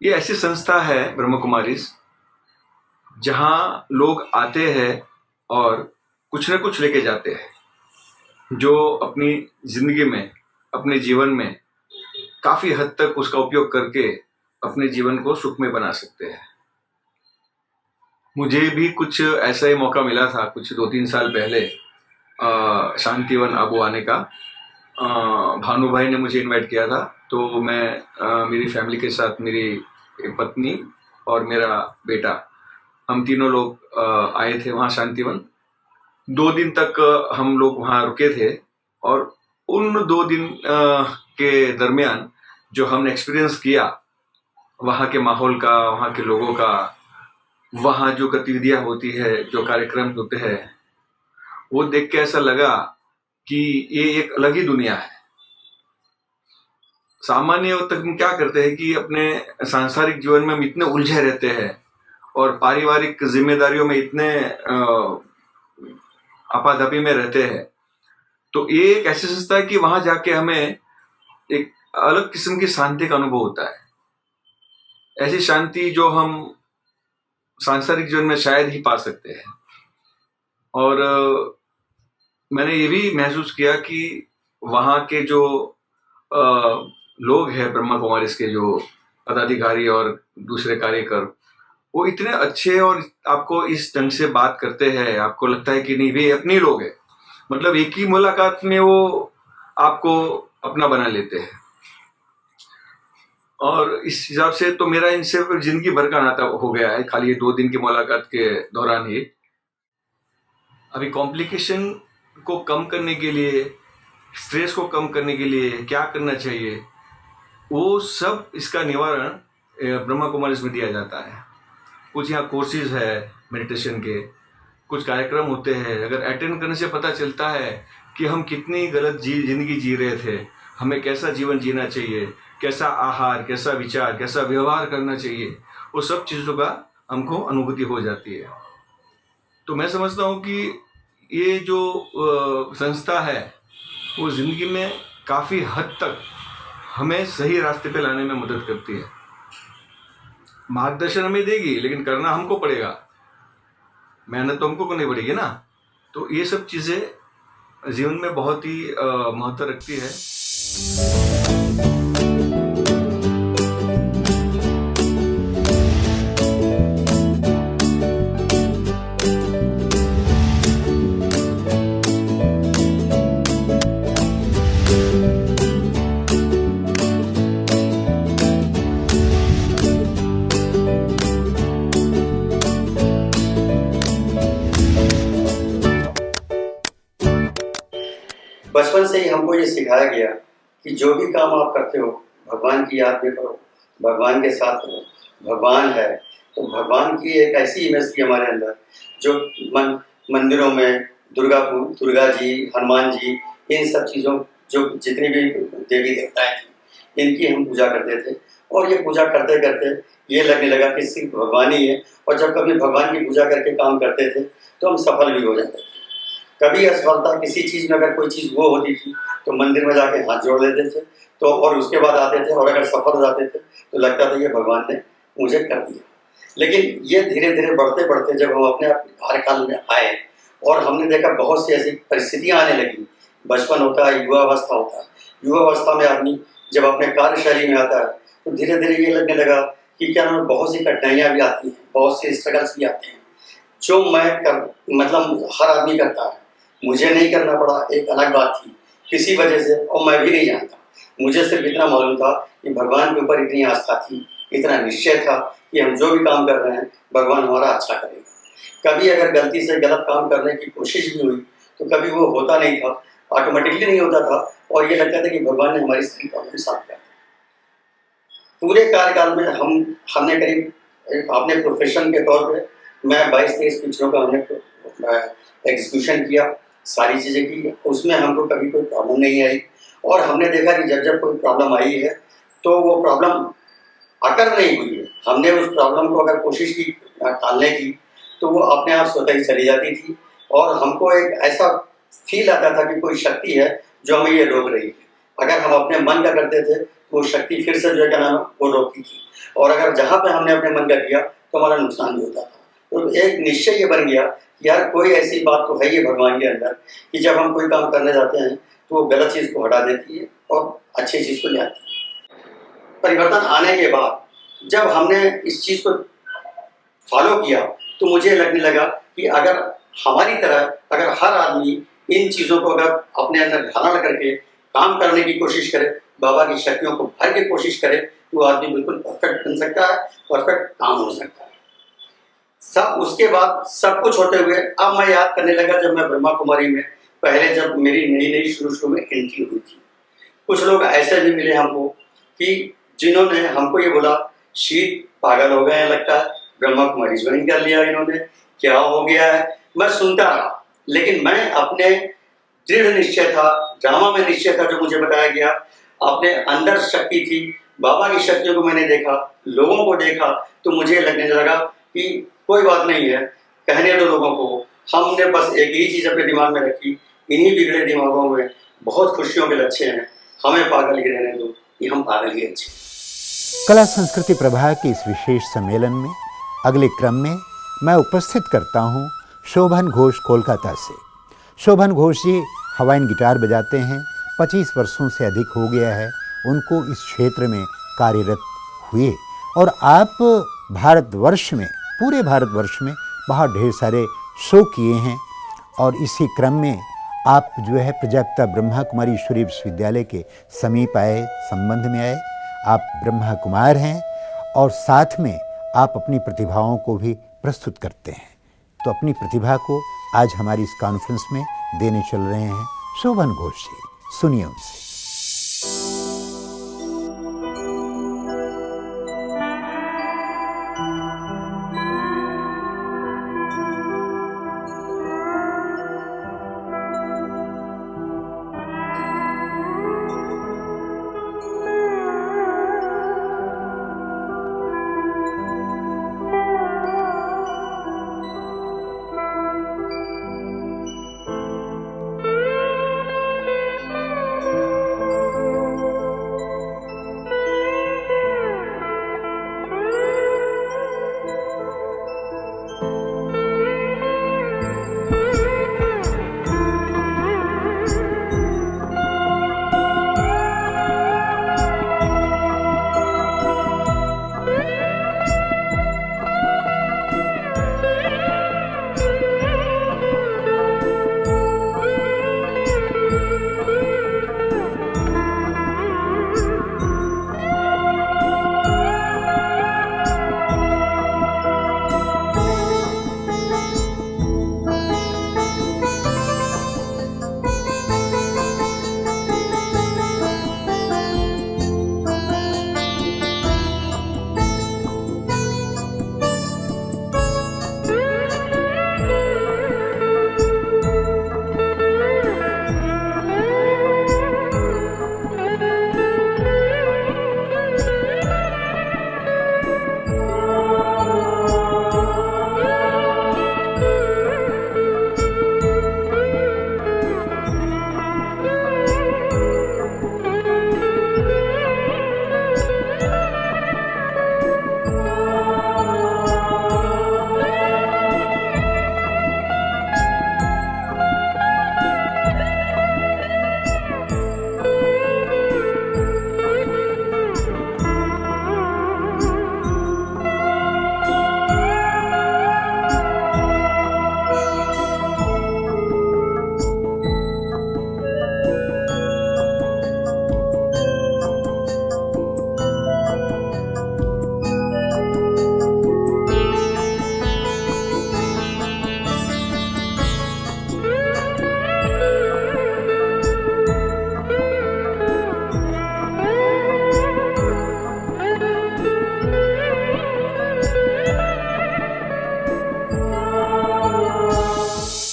ये ऐसी संस्था है ब्रह्मा कुमारीज जहाँ लोग आते हैं और कुछ न कुछ लेके जाते हैं जो अपनी जिंदगी में, अपने जीवन में काफी हद तक उसका उपयोग करके अपने जीवन को सुखमय बना सकते हैं। मुझे भी कुछ ऐसा ही मौका मिला था कुछ 2-3 साल पहले शांतिवन आबू आने का। भानु भाई ने मुझे इनवाइट किया था, तो मैं मेरी फैमिली के साथ, मेरी पत्नी और मेरा बेटा, हम तीनों लोग आए थे वहाँ शांतिवन। 2 दिन तक हम लोग वहाँ रुके थे और उन 2 दिन के दरमियान जो हमने एक्सपीरियंस किया वहाँ के माहौल का, वहाँ के लोगों का, वहाँ जो गतिविधियाँ होती है, जो कार्यक्रम होते हैं, वो देख के ऐसा लगा कि ये एक अलग ही दुनिया है। सामान्य तक हम क्या करते हैं कि अपने सांसारिक जीवन में हम इतने उलझे रहते हैं और पारिवारिक जिम्मेदारियों में इतने आपाधापी में रहते हैं। तो ये एक ऐसी संस्था है कि वहां जाके हमें एक अलग किस्म की शांति का अनुभव होता है, ऐसी शांति जो हम सांसारिक जीवन में शायद ही पा सकते हैं। और मैंने ये भी महसूस किया कि वहाँ के जो लोग हैं ब्रह्मा कुमारीज के, जो पदाधिकारी और दूसरे कार्यकर, वो इतने अच्छे और आपको इस ढंग से बात करते हैं, आपको लगता है कि नहीं वे अपने लोग हैं। मतलब एक ही मुलाकात में वो आपको अपना बना लेते हैं। और इस हिसाब से तो मेरा इनसे जिंदगी भर का नाता हो गया है, खाली ये 2 दिन की मुलाकात के दौरान ही। अभी कॉम्प्लिकेशन को कम करने के लिए, स्ट्रेस को कम करने के लिए क्या करना चाहिए, वो सब इसका निवारण ब्रह्मा कुमारीज में दिया जाता है। कुछ यहाँ कोर्सेज है मेडिटेशन के, कुछ कार्यक्रम होते हैं। अगर अटेंड करने से पता चलता है कि हम कितनी गलत जिंदगी जी रहे थे, हमें कैसा जीवन जीना चाहिए, कैसा आहार, कैसा विचार, कैसा व्यवहार करना चाहिए, वो सब चीज़ों का हमको अनुभूति हो जाती है। तो मैं समझता हूँ कि ये जो संस्था है वो ज़िंदगी में काफ़ी हद तक हमें सही रास्ते पे लाने में मदद करती है। मार्गदर्शन हमें देगी, लेकिन करना हमको पड़ेगा, मेहनत तो हमको करनी पड़ेगी ना। तो ये सब चीज़ें जीवन में बहुत ही महत्व रखती है। बचपन से ही हमको ये सिखाया गया कि जो भी काम आप करते हो भगवान की याद में करो, भगवान के साथ करो। भगवान है तो भगवान की एक ऐसी इमेज थी हमारे अंदर जो मंदिरों में, दुर्गा जी, हनुमान जी, इन सब चीज़ों जो जितनी भी देवी देवताएं थी इनकी हम पूजा करते थे। और ये पूजा करते करते ये लगने लगा कि सिर्फ भगवान ही है, और जब कभी भगवान की पूजा करके काम करते थे तो हम सफल भी हो जाते थे। कभी असफलता किसी चीज़ में अगर कोई चीज़ वो होती थी तो मंदिर में जाके हाथ जोड़ लेते थे, तो और उसके बाद आते थे, और अगर सफल हो जाते थे तो लगता था ये भगवान ने मुझे कर दिया। लेकिन ये धीरे धीरे बढ़ते बढ़ते जब हम अपने कार्यकाल में आए और हमने देखा बहुत सी ऐसी परिस्थितियाँ आने लगी। बचपन होता है, युवावस्था होता है, युवावस्था में आदमी जब अपने कार्यशैली में आता है तो धीरे धीरे ये लगने लगा कि क्या नाम, बहुत सी कठिनाइयाँ भी आती हैं, बहुत से स्ट्रगल्स भी आते हैं जो मतलब हर आदमी करता है। मुझे नहीं करना पड़ा, एक अलग बात थी किसी वजह से, और मैं भी नहीं जानता। मुझे सिर्फ इतना मालूम था कि भगवान के ऊपर इतनी आस्था थी, इतना निश्चय था कि हम जो भी काम कर रहे हैं भगवान हमारा अच्छा करेगा। कभी अगर गलती से गलत काम करने की कोशिश भी हुई तो कभी वो होता नहीं था, ऑटोमेटिकली नहीं होता था, और ये लगता था कि भगवान ने हमारी सारी प्रॉब्लम सॉल्व कर दी। पूरे कार्यकाल में हमने करीब अपने प्रोफेशन के तौर पे मैं 22-23 पिक्चरों का हमने एग्जीक्यूशन किया, सारी चीज़ें की, उसमें हमको कभी कोई प्रॉब्लम नहीं आई। और हमने देखा कि जब जब कोई प्रॉब्लम आई है तो वो प्रॉब्लम अकर नहीं हुई है। हमने उस प्रॉब्लम को अगर कोशिश की टालने की तो वो अपने आप स्वतः ही चली जाती थी, और हमको एक ऐसा फील आता था कि कोई शक्ति है जो हमें ये रोक रही है। अगर हम अपने मन का करते थे तो वो शक्ति फिर से जो है क्या नाम वो रोकती थी, और अगर जहाँ पे हमने अपने मन का किया तो हमारा नुकसान भी होता था। तो एक निश्चय ये बन गया कि यार कोई ऐसी बात तो है ही भगवान के अंदर कि जब हम कोई काम करने जाते हैं तो वो गलत चीज़ को हटा देती है और अच्छी चीज़ को ले आती है। परिवर्तन आने के बाद जब हमने इस चीज़ को फॉलो किया तो मुझे लगने लगा कि अगर हमारी तरह अगर हर आदमी इन चीज़ों को अगर अपने अंदर धारण करके काम करने की कोशिश करे, बाबा की शक्तियों को भर के कोशिश करे, तो आदमी बिल्कुल परफेक्ट बन सकता है, परफेक्ट काम हो सकता है। सब उसके बाद सब कुछ होते हुए अब मैं याद करने लगा जब मैं ब्रह्मा कुमारी में पहले जब मेरी नई नई शुरू में एंट्री हुई थी, कुछ लोग ऐसे भी मिले हमको कि जिन्होंने हमको ये बोला, शीत पागल हो गए हैं लगता है, ब्रह्मा कुमारी ज्वाइन कर लिया इन्होंने, क्या हो गया है। मैं सुनता रहा, लेकिन मैं अपने दृढ़ निश्चय था, ड्रामा में निश्चय था जो मुझे बताया गया, अपने अंदर शक्ति थी, बाबा की शक्तियों को मैंने देखा, लोगों को देखा, तो मुझे लगने लगा कि कोई बात नहीं है, कहने दो लोगों को। हमने बस एक ही चीज़ अपने दिमाग में रखी, इन्हीं बिगड़े दिमागों में बहुत खुशियों के लक्ष्य हैं, हमें पागल ही रहने दो कि हम पागल ही अच्छे। कला संस्कृति प्रभा के इस विशेष सम्मेलन में अगले क्रम में मैं उपस्थित करता हूँ शोभन घोष कोलकाता से। शोभन घोष जी हवाइन गिटार बजाते हैं, 25 वर्षों से अधिक हो गया है उनको इस क्षेत्र में कार्यरत हुए, और आप भारतवर्ष में, पूरे भारतवर्ष में बहुत ढेर सारे शो किए हैं। और इसी क्रम में आप जो है प्रजापिता ब्रह्मा कुमारी ईश्वरीय विश्वविद्यालय के समीप आए, संबंध में आए। आप ब्रह्मा कुमार हैं और साथ में आप अपनी प्रतिभाओं को भी प्रस्तुत करते हैं। तो अपनी प्रतिभा को आज हमारी इस कॉन्फ्रेंस में देने चल रहे हैं शोभन घोष जी, सुनिए उनसे।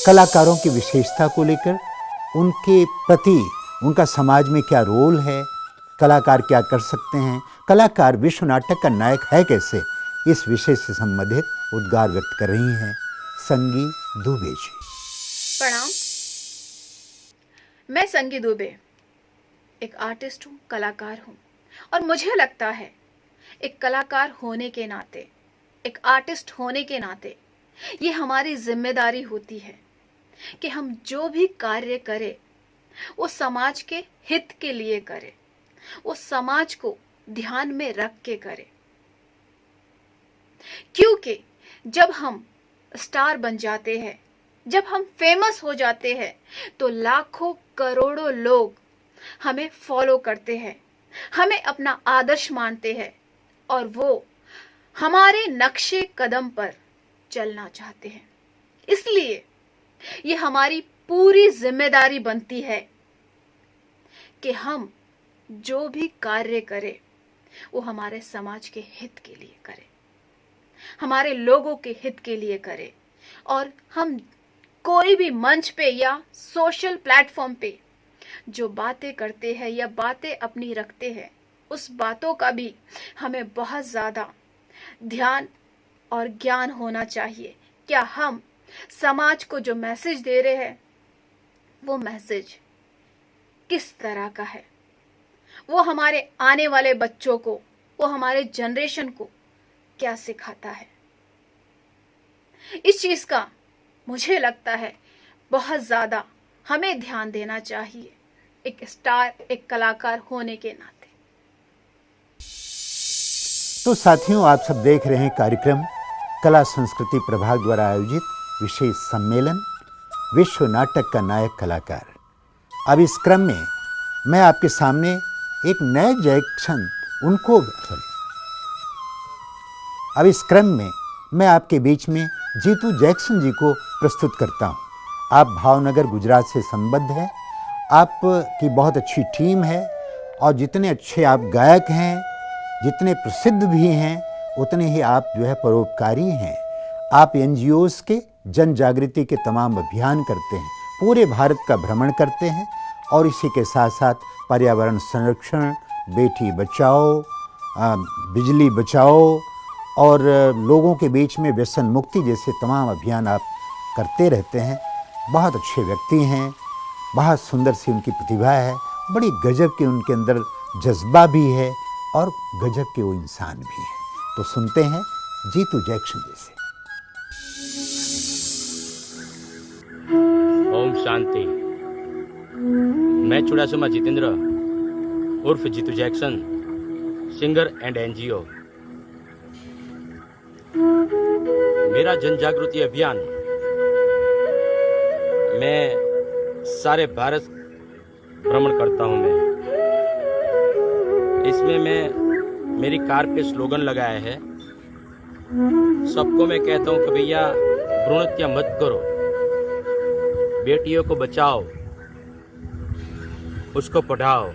कलाकारों की विशेषता को लेकर, उनके प्रति उनका समाज में क्या रोल है, कलाकार क्या कर सकते हैं, कलाकार विश्व नाटक का नायक है कैसे, इस विषय से संबंधित उद्गार व्यक्त कर रही हैं संगी दुबे जी। प्रणाम, मैं संगी दुबे एक आर्टिस्ट हूँ, कलाकार हूँ, और मुझे लगता है एक कलाकार होने के नाते, एक आर्टिस्ट होने के नाते ये हमारी जिम्मेदारी होती है कि हम जो भी कार्य करें वो समाज के हित के लिए करें, वो समाज को ध्यान में रख के करें। क्योंकि जब हम स्टार बन जाते हैं, जब हम फेमस हो जाते हैं, तो लाखों करोड़ों लोग हमें फॉलो करते हैं, हमें अपना आदर्श मानते हैं और वो हमारे नक्शे कदम पर चलना चाहते हैं। इसलिए ये हमारी पूरी जिम्मेदारी बनती है कि हम जो भी कार्य करें वो हमारे समाज के हित के लिए करें, हमारे लोगों के हित के लिए करें। और हम कोई भी मंच पे या सोशल प्लेटफॉर्म पे जो बातें करते हैं या बातें अपनी रखते हैं, उस बातों का भी हमें बहुत ज़्यादा ध्यान और ज्ञान होना चाहिए। क्या हम समाज को जो मैसेज दे रहे हैं वो मैसेज किस तरह का है, वो हमारे आने वाले बच्चों को, वो हमारे जनरेशन को क्या सिखाता है। इस चीज का मुझे लगता है बहुत ज्यादा हमें ध्यान देना चाहिए एक स्टार, एक कलाकार होने के नाते। तो साथियों, आप सब देख रहे हैं कार्यक्रम कला संस्कृति प्रभाग द्वारा आयोजित विशेष सम्मेलन विश्व नाटक का नायक कलाकार। अब इस क्रम में मैं आपके सामने एक नए जैक्सन अब इस क्रम में मैं आपके बीच में जीतू जैक्सन जी को प्रस्तुत करता हूं। आप भावनगर गुजरात से संबद्ध हैं, आपकी बहुत अच्छी टीम है और जितने अच्छे आप गायक हैं, जितने प्रसिद्ध भी हैं, उतने ही आप जो है परोपकारी हैं। आप एनजीओज के जन जागृति के तमाम अभियान करते हैं, पूरे भारत का भ्रमण करते हैं और इसी के साथ साथ पर्यावरण संरक्षण, बेटी बचाओ, बिजली बचाओ और लोगों के बीच में व्यसन मुक्ति जैसे तमाम अभियान आप करते रहते हैं। बहुत अच्छे व्यक्ति हैं, बहुत सुंदर सी उनकी प्रतिभा है, बड़ी गजब की उनके अंदर जज्बा भी है और गजब के वो इंसान भी हैं। तो सुनते हैं जीतू जैक्सन जी से। ओम शांति। मैं चुड़ासमा जितेंद्र उर्फ Jitu Jackson, singer and NGO. मेरा जन जागृति अभियान मैं सारे भारत भ्रमण करता हूं। मैं इसमें मेरी कार पे स्लोगन लगाया है, सबको मैं कहता हूं कि भैया भ्रूण हत्या मत करो, बेटियों को बचाओ, उसको पढ़ाओ।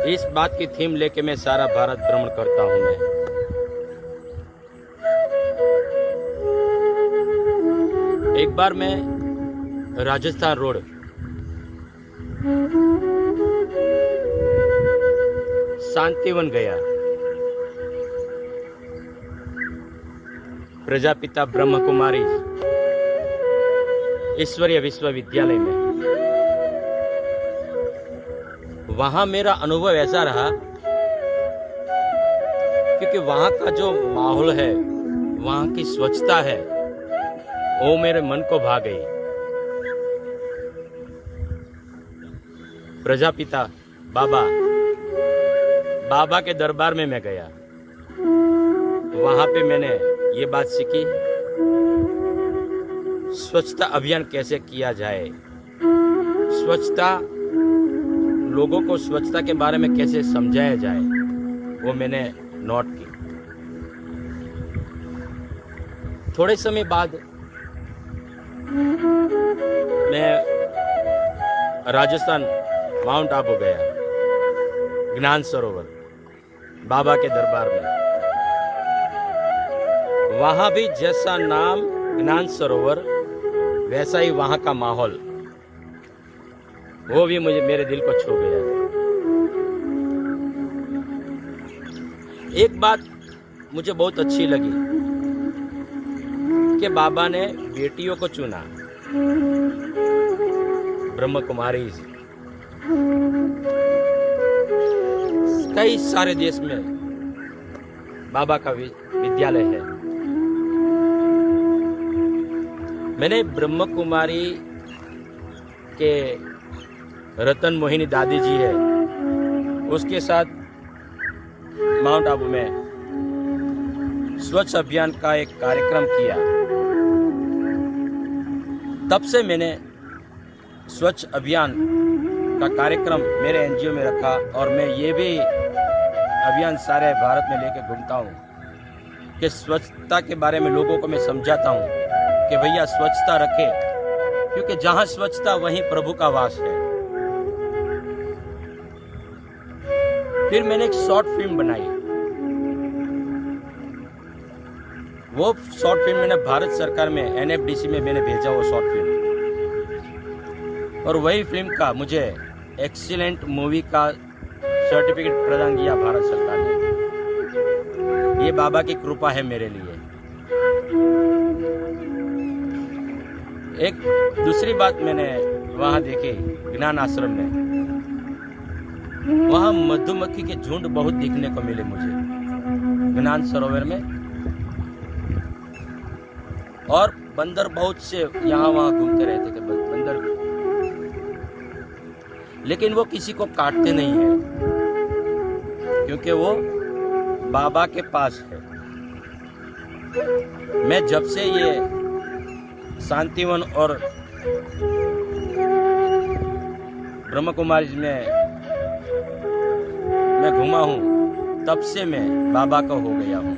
इस बात की थीम लेके मैं सारा भारत भ्रमण करता हूं। मैं एक बार मैं राजस्थान रोड शांतिवन गया, प्रजापिता ब्रह्म कुमारी ईश्वरीय विश्वविद्यालय में। वहां मेरा अनुभव ऐसा रहा क्योंकि वहां का जो माहौल है, वहां की स्वच्छता है, वो मेरे मन को भा गई। प्रजापिता बाबा के दरबार में मैं गया। वहां पे मैंने ये बात सीखी, स्वच्छता अभियान कैसे किया जाए, स्वच्छता, लोगों को स्वच्छता के बारे में कैसे समझाया जाए, वो मैंने नोट की। थोड़े समय बाद मैं राजस्थान माउंट आबू गया, ज्ञान सरोवर बाबा के दरबार में। वहां भी जैसा नाम ज्ञान सरोवर, वैसा ही वहाँ का माहौल, वो भी मुझे मेरे दिल को छू गया। एक बात मुझे बहुत अच्छी लगी कि बाबा ने बेटियों को चुना, ब्रह्म कुमारी। कई सारे देश में बाबा का विद्यालय है। मैंने ब्रह्म कुमारी के रतन मोहिनी दादी जी है, उसके साथ माउंट आबू में स्वच्छ अभियान का एक कार्यक्रम किया। तब से मैंने स्वच्छ अभियान का कार्यक्रम मेरे एनजीओ में रखा और मैं ये भी अभियान सारे भारत में लेकर घूमता हूँ कि स्वच्छता के बारे में लोगों को मैं समझाता हूँ कि भैया स्वच्छता रखें, क्योंकि जहाँ स्वच्छता वहीं प्रभु का वास है। फिर मैंने एक शॉर्ट फिल्म बनाई। वो शॉर्ट फिल्म मैंने भारत सरकार में NFDC में मैंने भेजा वो शॉर्ट फिल्म, और वही फिल्म का मुझे एक्सीलेंट मूवी का सर्टिफिकेट प्रदान किया भारत सरकार ने। ये बाबा की कृपा है मेरे लिए। एक दूसरी बात मैंने वहाँ देखी ज्ञान आश्रम में, वहाँ मधुमक्खी के झुंड बहुत दिखने को मिले मुझे ज्ञान सरोवर में, और बंदर बहुत से यहाँ वहाँ घूमते रहते थे बंदर, लेकिन वो किसी को काटते नहीं है क्योंकि वो बाबा के पास है। मैं जब से ये शांतिवन और ब्रह्म कुमारी में मैं घूमा हूँ, तब से मैं बाबा का हो गया हूँ।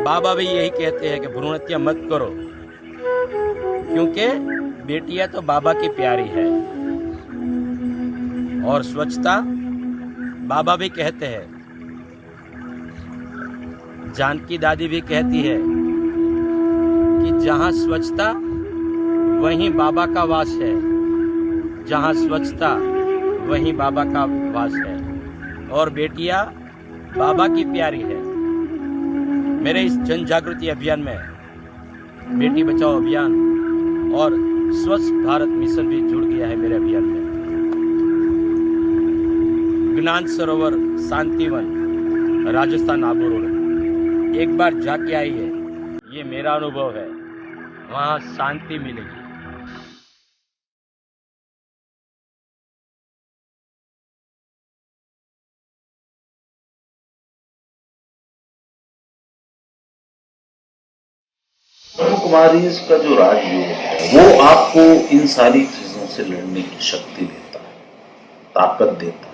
बाबा भी यही कहते हैं कि भ्रूण हत्या मत करो, क्योंकि बेटियां तो बाबा की प्यारी है। और स्वच्छता बाबा भी कहते हैं, जानकी दादी भी कहती है कि जहां स्वच्छता वहीं बाबा का वास है, जहां स्वच्छता वहीं बाबा का वास है, और बेटियां बाबा की प्यारी है। मेरे इस जन जागृति अभियान में बेटी बचाओ अभियान और स्वच्छ भारत मिशन भी जुड़ गया है मेरे अभियान में। ज्ञान सरोवर शांतिवन राजस्थान आबू रोड, एक बार जाके आइए, ये मेरा अनुभव है, वहाँ शांति मिलेगी। ब्रह्म कुमारी का जो राजयोग है वो आपको इन सारी चीजों से लड़ने की शक्ति देता है, ताकत देता है।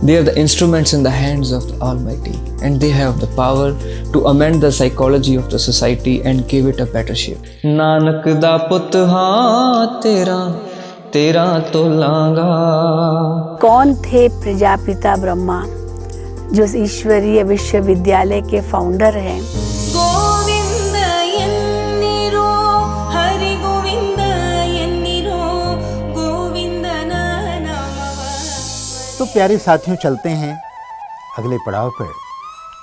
They are the instruments in the hands of the Almighty, and they have the power to amend the psychology of the society and give it a better shape. Nanak दा पुत हाँ तेरा तेरा तो लांगा। कौन थे प्रजापिता ब्रह्मा जो ईश्वरीय विश्वविद्यालय के फाउंडर हैं? गोविंद एन्निरो हरि गोविंद एन्निरो गोविंद नामवा। तो प्यारे साथियों, चलते हैं अगले पड़ाव पर।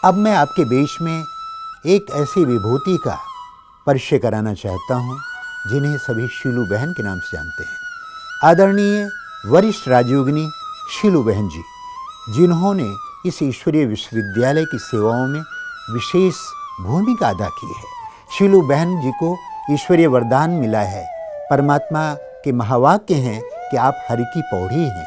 अब मैं आपके बीच में एक ऐसी विभूति का परिचय कराना चाहता हूँ जिन्हें सभी शीलू बहन के नाम से जानते हैं। आदरणीय वरिष्ठ राजयोगिनी शीलू बहन जी, जिन्होंने इस ईश्वरीय विश्वविद्यालय की सेवाओं में विशेष भूमिका अदा की है। शीलू बहन जी को ईश्वरीय वरदान मिला है। परमात्मा के महावाक्य हैं कि आप हरि की पौड़ी हैं।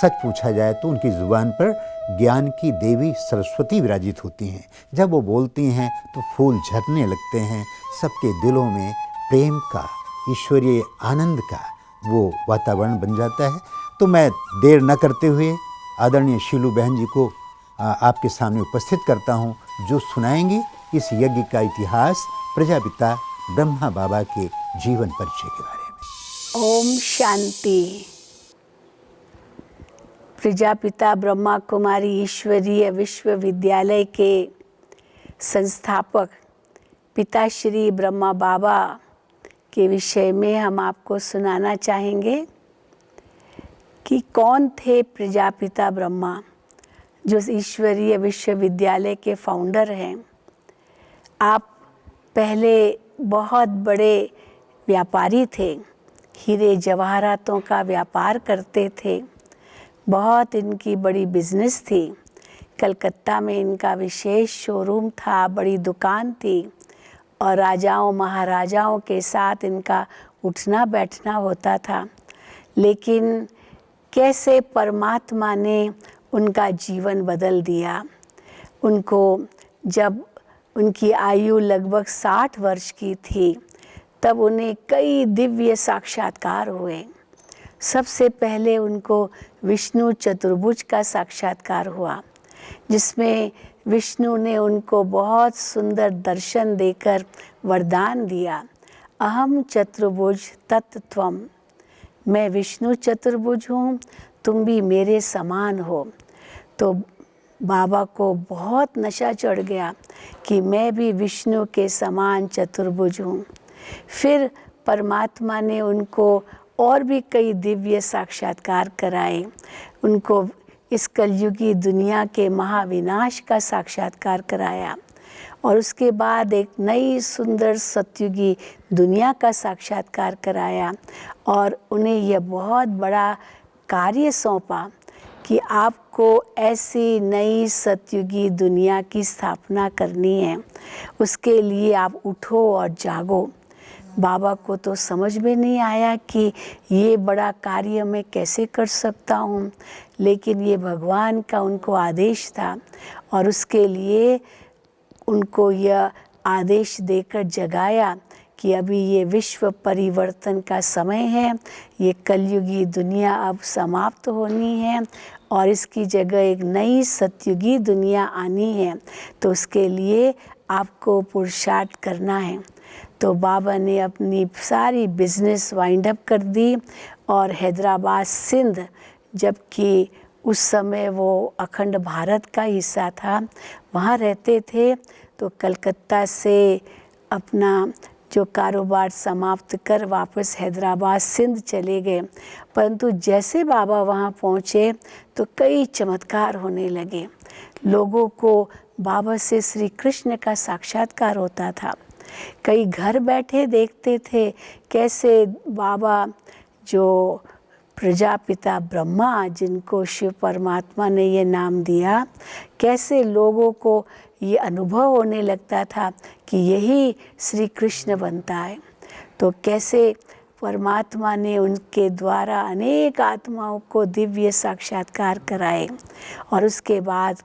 सच पूछा जाए तो उनकी ज़ुबान पर ज्ञान की देवी सरस्वती विराजित होती हैं। जब वो बोलती हैं तो फूल झरने लगते हैं। सबके दिलों में प्रेम का, ईश्वरीय आनंद का वो वातावरण बन जाता है। तो मैं देर न करते हुए आदरणीय शीलू बहन जी को आपके सामने उपस्थित करता हूँ, जो सुनाएंगी इस यज्ञ का इतिहास, प्रजापिता ब्रह्मा बाबा के जीवन परिचय के बारे में। ओम शांति। प्रजापिता ब्रह्मा कुमारी ईश्वरीय विश्वविद्यालय के संस्थापक पिताश्री ब्रह्मा बाबा के विषय में हम आपको सुनाना चाहेंगे कि कौन थे प्रजापिता ब्रह्मा, जो ईश्वरीय विश्वविद्यालय के फाउंडर हैं। आप पहले बहुत बड़े व्यापारी थे, हीरे जवाहरातों का व्यापार करते थे, बहुत इनकी बड़ी बिजनेस थी। कलकत्ता में इनका विशेष शोरूम था, बड़ी दुकान थी और राजाओं महाराजाओं के साथ इनका उठना बैठना होता था। लेकिन कैसे परमात्मा ने उनका जीवन बदल दिया। उनको जब उनकी आयु लगभग 60 वर्ष की थी, तब उन्हें कई दिव्य साक्षात्कार हुए। सबसे पहले उनको विष्णु चतुर्भुज का साक्षात्कार हुआ, जिसमें विष्णु ने उनको बहुत सुंदर दर्शन देकर वरदान दिया, अहम चतुर्भुज तत्त्वम, मैं विष्णु चतुर्भुज हूँ, तुम भी मेरे समान हो। तो बाबा को बहुत नशा चढ़ गया कि मैं भी विष्णु के समान चतुर्भुज हूँ। फिर परमात्मा ने उनको और भी कई दिव्य साक्षात्कार कराए। उनको इस कलयुगी दुनिया के महाविनाश का साक्षात्कार कराया और उसके बाद एक नई सुंदर सतयुगी दुनिया का साक्षात्कार कराया और उन्हें यह बहुत बड़ा कार्य सौंपा कि आपको ऐसी नई सतयुगी दुनिया की स्थापना करनी है। उसके लिए आप उठो और जागो। बाबा को तो समझ में नहीं आया कि ये बड़ा कार्य मैं कैसे कर सकता हूँ, लेकिन ये भगवान का उनको आदेश था और उसके लिए उनको यह आदेश देकर जगाया कि अभी ये विश्व परिवर्तन का समय है, ये कलयुगी दुनिया अब समाप्त होनी है और इसकी जगह एक नई सतयुगी दुनिया आनी है। तो उसके लिए आपको पुरुषार्थ करना है। तो बाबा ने अपनी सारी बिजनेस वाइंड अप कर दी और हैदराबाद सिंध, जबकि उस समय वो अखंड भारत का हिस्सा था, वहाँ रहते थे। तो कलकत्ता से अपना जो कारोबार समाप्त कर वापस हैदराबाद सिंध चले गए। परंतु जैसे बाबा वहाँ पहुँचे तो कई चमत्कार होने लगे। लोगों को बाबा से श्री कृष्ण का साक्षात्कार होता था। कई घर बैठे देखते थे कैसे बाबा, जो प्रजापिता ब्रह्मा, जिनको शिव परमात्मा ने ये नाम दिया, कैसे लोगों को ये अनुभव होने लगता था कि यही श्री कृष्ण बनता है। तो कैसे परमात्मा ने उनके द्वारा अनेक आत्माओं को दिव्य साक्षात्कार कराए और उसके बाद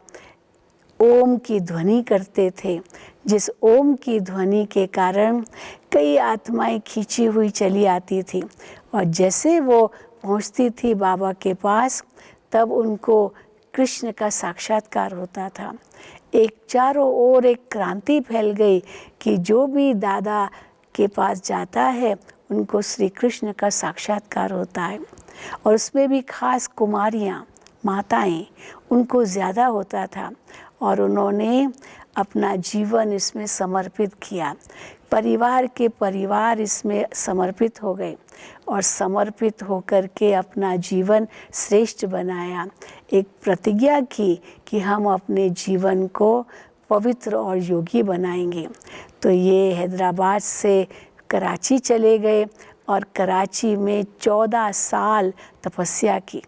ओम की ध्वनि करते थे, जिस ओम की ध्वनि के कारण कई आत्माएं खींची हुई चली आती थी और जैसे वो पहुंचती थी बाबा के पास, तब उनको कृष्ण का साक्षात्कार होता था। एक चारों ओर एक क्रांति फैल गई कि जो भी दादा के पास जाता है उनको श्री कृष्ण का साक्षात्कार होता है और उसमें भी खास कुमारियाँ, माताएं, उनको ज़्यादा होता था और उन्होंने अपना जीवन इसमें समर्पित किया। परिवार के परिवार इसमें समर्पित हो गए और समर्पित होकर के अपना जीवन श्रेष्ठ बनाया। एक प्रतिज्ञा की कि हम अपने जीवन को पवित्र और योगी बनाएंगे। तो ये हैदराबाद से कराची चले गए और कराची में 14 साल तपस्या की।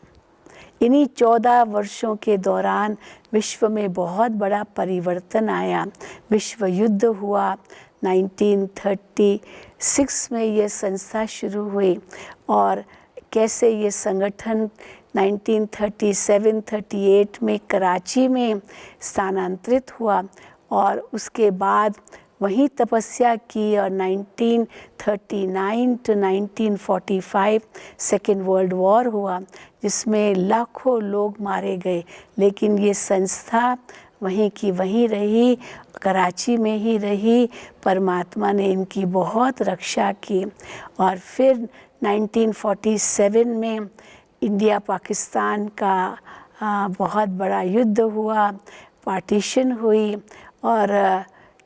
इन्हीं 14 वर्षों के दौरान विश्व में बहुत बड़ा परिवर्तन आया। विश्व युद्ध हुआ। 1936 में ये संस्था शुरू हुई और कैसे ये संगठन 1937-38 में कराची में स्थानांतरित हुआ और उसके बाद वहीं तपस्या की और 1939 to 1945 सेकेंड वर्ल्ड वॉर हुआ, जिसमें लाखों लोग मारे गए, लेकिन ये संस्था वहीं की वहीं रही, कराची में ही रही। परमात्मा ने इनकी बहुत रक्षा की। और फिर 1947 में इंडिया पाकिस्तान का बहुत बड़ा युद्ध हुआ, पार्टीशन हुई, और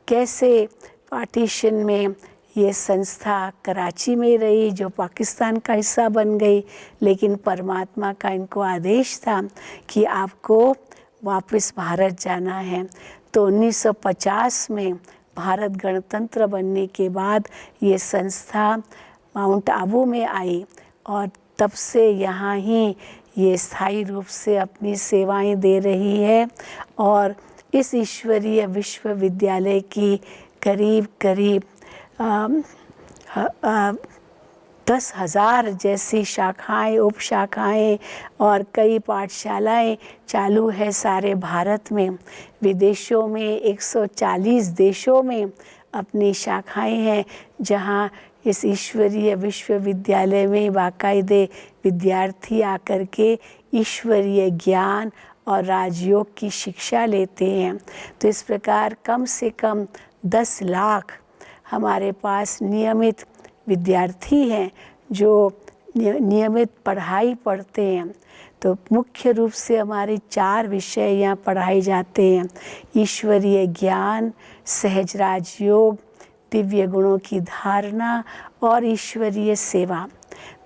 कैसे पार्टीशन में ये संस्था कराची में रही जो पाकिस्तान का हिस्सा बन गई, लेकिन परमात्मा का इनको आदेश था कि आपको वापस भारत जाना है। तो 1950 में भारत गणतंत्र बनने के बाद ये संस्था माउंट आबू में आई, और तब से यहाँ ही ये स्थायी रूप से अपनी सेवाएं दे रही है। और इस ईश्वरीय विश्वविद्यालय की करीब 10,000 जैसी शाखाएं, उप शाखाएं और कई पाठशालाएं चालू है सारे भारत में। विदेशों में 140 देशों में अपनी शाखाएं हैं, जहां इस ईश्वरीय विश्वविद्यालय में बाकायदे विद्यार्थी आकर के ईश्वरीय ज्ञान और राजयोग की शिक्षा लेते हैं। तो इस प्रकार कम से कम 10 लाख हमारे पास नियमित विद्यार्थी हैं जो नियमित पढ़ाई पढ़ते हैं। तो मुख्य रूप से हमारे 4 विषय यहाँ पढ़ाए जाते हैं: ईश्वरीय ज्ञान, सहज राजयोग, दिव्य गुणों की धारणा और ईश्वरीय सेवा।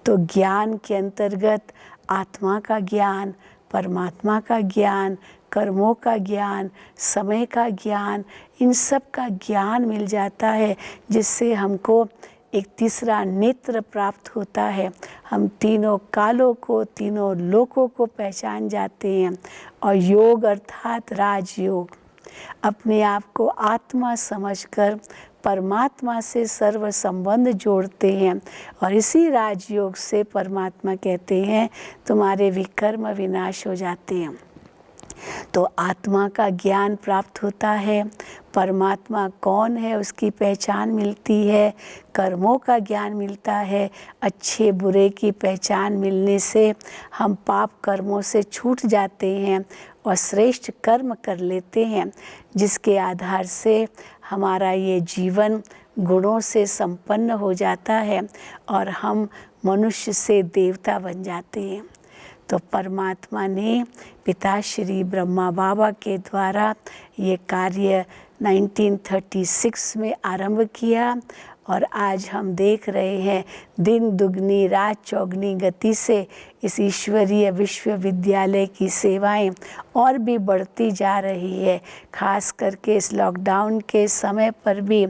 तो ज्ञान के अंतर्गत आत्मा का ज्ञान, परमात्मा का ज्ञान, कर्मों का ज्ञान, समय का ज्ञान, इन सब का ज्ञान मिल जाता है, जिससे हमको एक तीसरा नेत्र प्राप्त होता है। हम तीनों कालों को, तीनों लोकों को पहचान जाते हैं। और योग अर्थात राजयोग, अपने आप को आत्मा समझकर परमात्मा से सर्व संबंध जोड़ते हैं, और इसी राजयोग से परमात्मा कहते हैं तुम्हारे विकर्म विनाश हो जाते हैं। तो आत्मा का ज्ञान प्राप्त होता है, परमात्मा कौन है उसकी पहचान मिलती है, कर्मों का ज्ञान मिलता है। अच्छे बुरे की पहचान मिलने से हम पाप कर्मों से छूट जाते हैं और श्रेष्ठ कर्म कर लेते हैं, जिसके आधार से हमारा ये जीवन गुणों से संपन्न हो जाता है और हम मनुष्य से देवता बन जाते हैं। तो परमात्मा ने पिता श्री ब्रह्मा बाबा के द्वारा ये कार्य 1936 में आरंभ किया, और आज हम देख रहे हैं दिन दुगनी रात चौगनी गति से इस ईश्वरीय विश्वविद्यालय की सेवाएं और भी बढ़ती जा रही है। खास करके इस लॉकडाउन के समय पर भी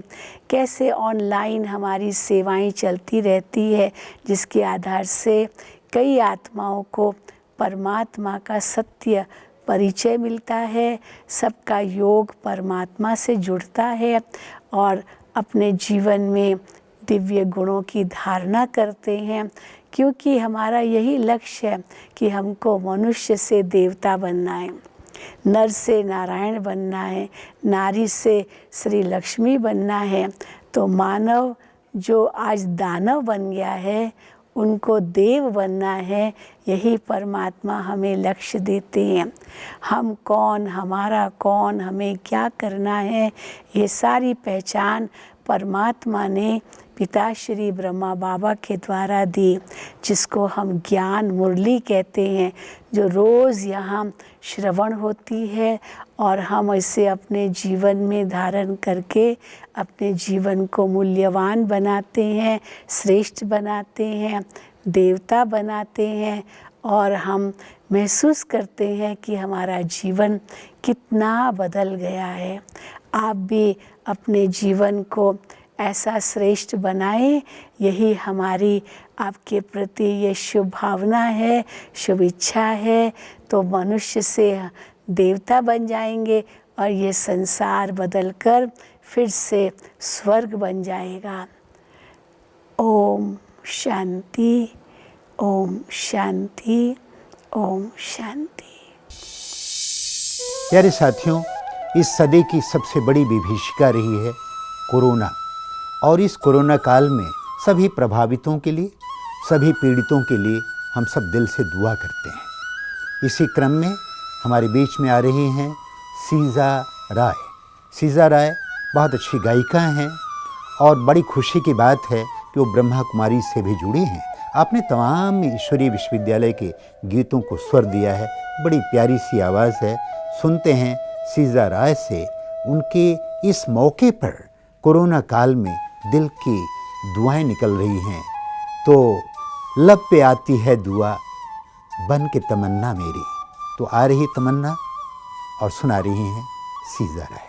कैसे ऑनलाइन हमारी सेवाएं चलती रहती है, जिसके आधार से कई आत्माओं को परमात्मा का सत्य परिचय मिलता है, सबका योग परमात्मा से जुड़ता है और अपने जीवन में दिव्य गुणों की धारणा करते हैं, क्योंकि हमारा यही लक्ष्य है कि हमको मनुष्य से देवता बनना है, नर से नारायण बनना है, नारी से श्री लक्ष्मी बनना है। तो मानव जो आज दानव बन गया है उनको देव बनना है, यही परमात्मा हमें लक्ष्य देते हैं। हम कौन, हमारा कौन, हमें क्या करना है, ये सारी पहचान परमात्मा ने पिता श्री ब्रह्मा बाबा के द्वारा दी, जिसको हम ज्ञान मुरली कहते हैं, जो रोज़ यहाँ श्रवण होती है और हम इसे अपने जीवन में धारण करके अपने जीवन को मूल्यवान बनाते हैं, श्रेष्ठ बनाते हैं, देवता बनाते हैं, और हम महसूस करते हैं कि हमारा जीवन कितना बदल गया है। आप भी अपने जीवन को ऐसा श्रेष्ठ बनाएं, यही हमारी आपके प्रति ये शुभ भावना है, शुभ इच्छा है। तो मनुष्य से देवता बन जाएंगे और ये संसार बदलकर फिर से स्वर्ग बन जाएगा। ओम शांति, ओम शांति, ओम शांति। प्यारे साथियों, इस सदी की सबसे बड़ी विभीषिका रही है कोरोना, और इस कोरोना काल में सभी प्रभावितों के लिए, सभी पीड़ितों के लिए हम सब दिल से दुआ करते हैं। इसी क्रम में हमारे बीच में आ रही हैं सीजा राय। सीजा राय बहुत अच्छी गायिका हैं और बड़ी खुशी की बात है कि वो ब्रह्मा कुमारी से भी जुड़ी हैं। आपने तमाम ईश्वरीय विश्वविद्यालय के गीतों को स्वर दिया है, बड़ी प्यारी सी आवाज़ है। सुनते हैं सीजा राय से, उनके इस मौके पर कोरोना काल में दिल की दुआएं निकल रही हैं। तो लब पे आती है दुआ बन के तमन्ना मेरी। तो आ रही तमन्ना और सुना रही हैं सीजा राय।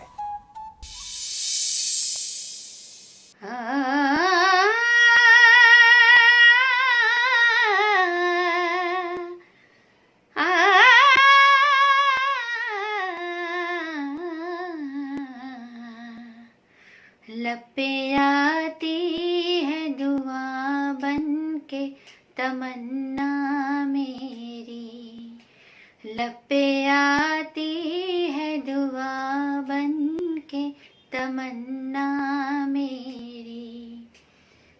लब पे आती है दुआ बन के तमन्ना मेरी, लब पे आती है दुआ बन के तमन्ना मेरी।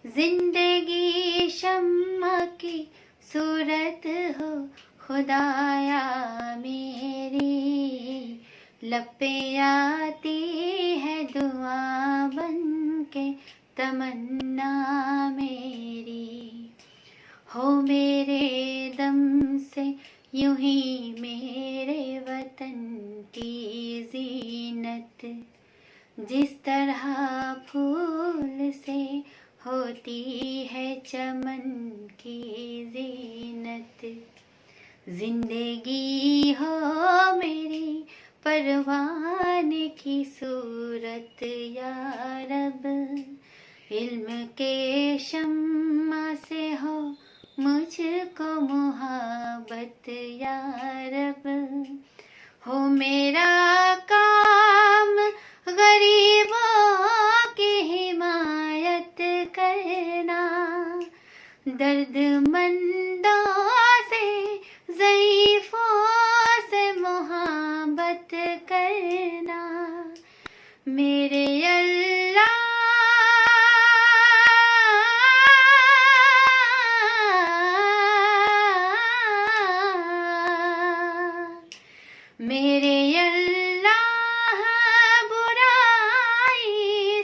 जिंदगी शम्मा की सूरत हो खुदाया मेरी, लब पे आती है दुआ बन के तमन्ना मेरी। हो मेरे दम से यूं ही मेरे वतन की जीनत, जिस तरह फूल से होती है चमन की जीनत। जिंदगी हो मेरी परवाने की सूरत या रब, इल्म के शम्मा से हो मुझको मुहब्बत या रब। हो मेरा काम गरीबों की हिमायत करना, दर्दमंदों से ज़ईफ़ों से मोहब्बत करना। मेरे अल्लाह मेरे अल्लाह बुराई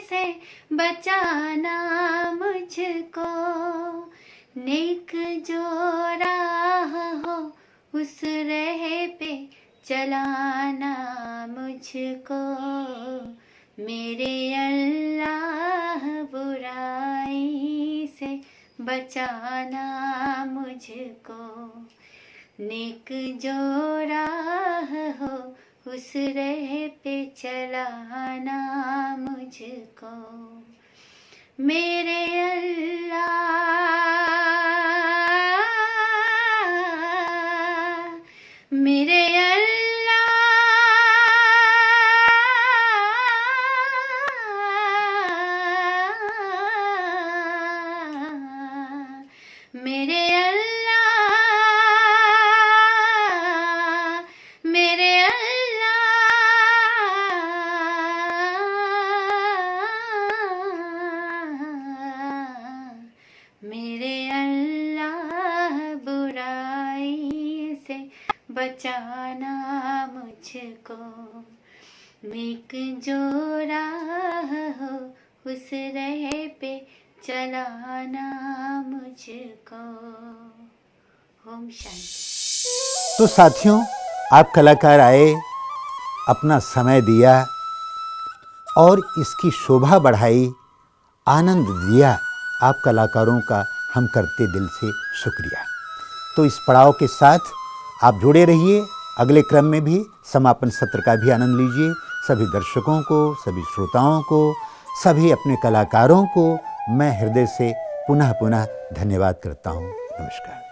से बचाना मुझको, नेक जो राह हो उस राह पे चलाना मुझको। मेरे अल्लाह बुराई से बचाना मुझको, नेक जो राह हो उस राह पे चलाना मुझको। मेरे अल्लाह मेरे मेरे अल्लाह बुराई से बचाना मुझको, नेक जो राह हो उस राह पे चलाना मुझको। ओम शांति। तो साथियों, आप कलाकार आए, अपना समय दिया और इसकी शोभा बढ़ाई, आनंद दिया। आप कलाकारों का हम करते दिल से शुक्रिया। तो इस पड़ाव के साथ आप जुड़े रहिए, अगले क्रम में भी समापन सत्र का भी आनंद लीजिए। सभी दर्शकों को, सभी श्रोताओं को, सभी अपने कलाकारों को मैं हृदय से पुनः पुनः धन्यवाद करता हूँ। नमस्कार।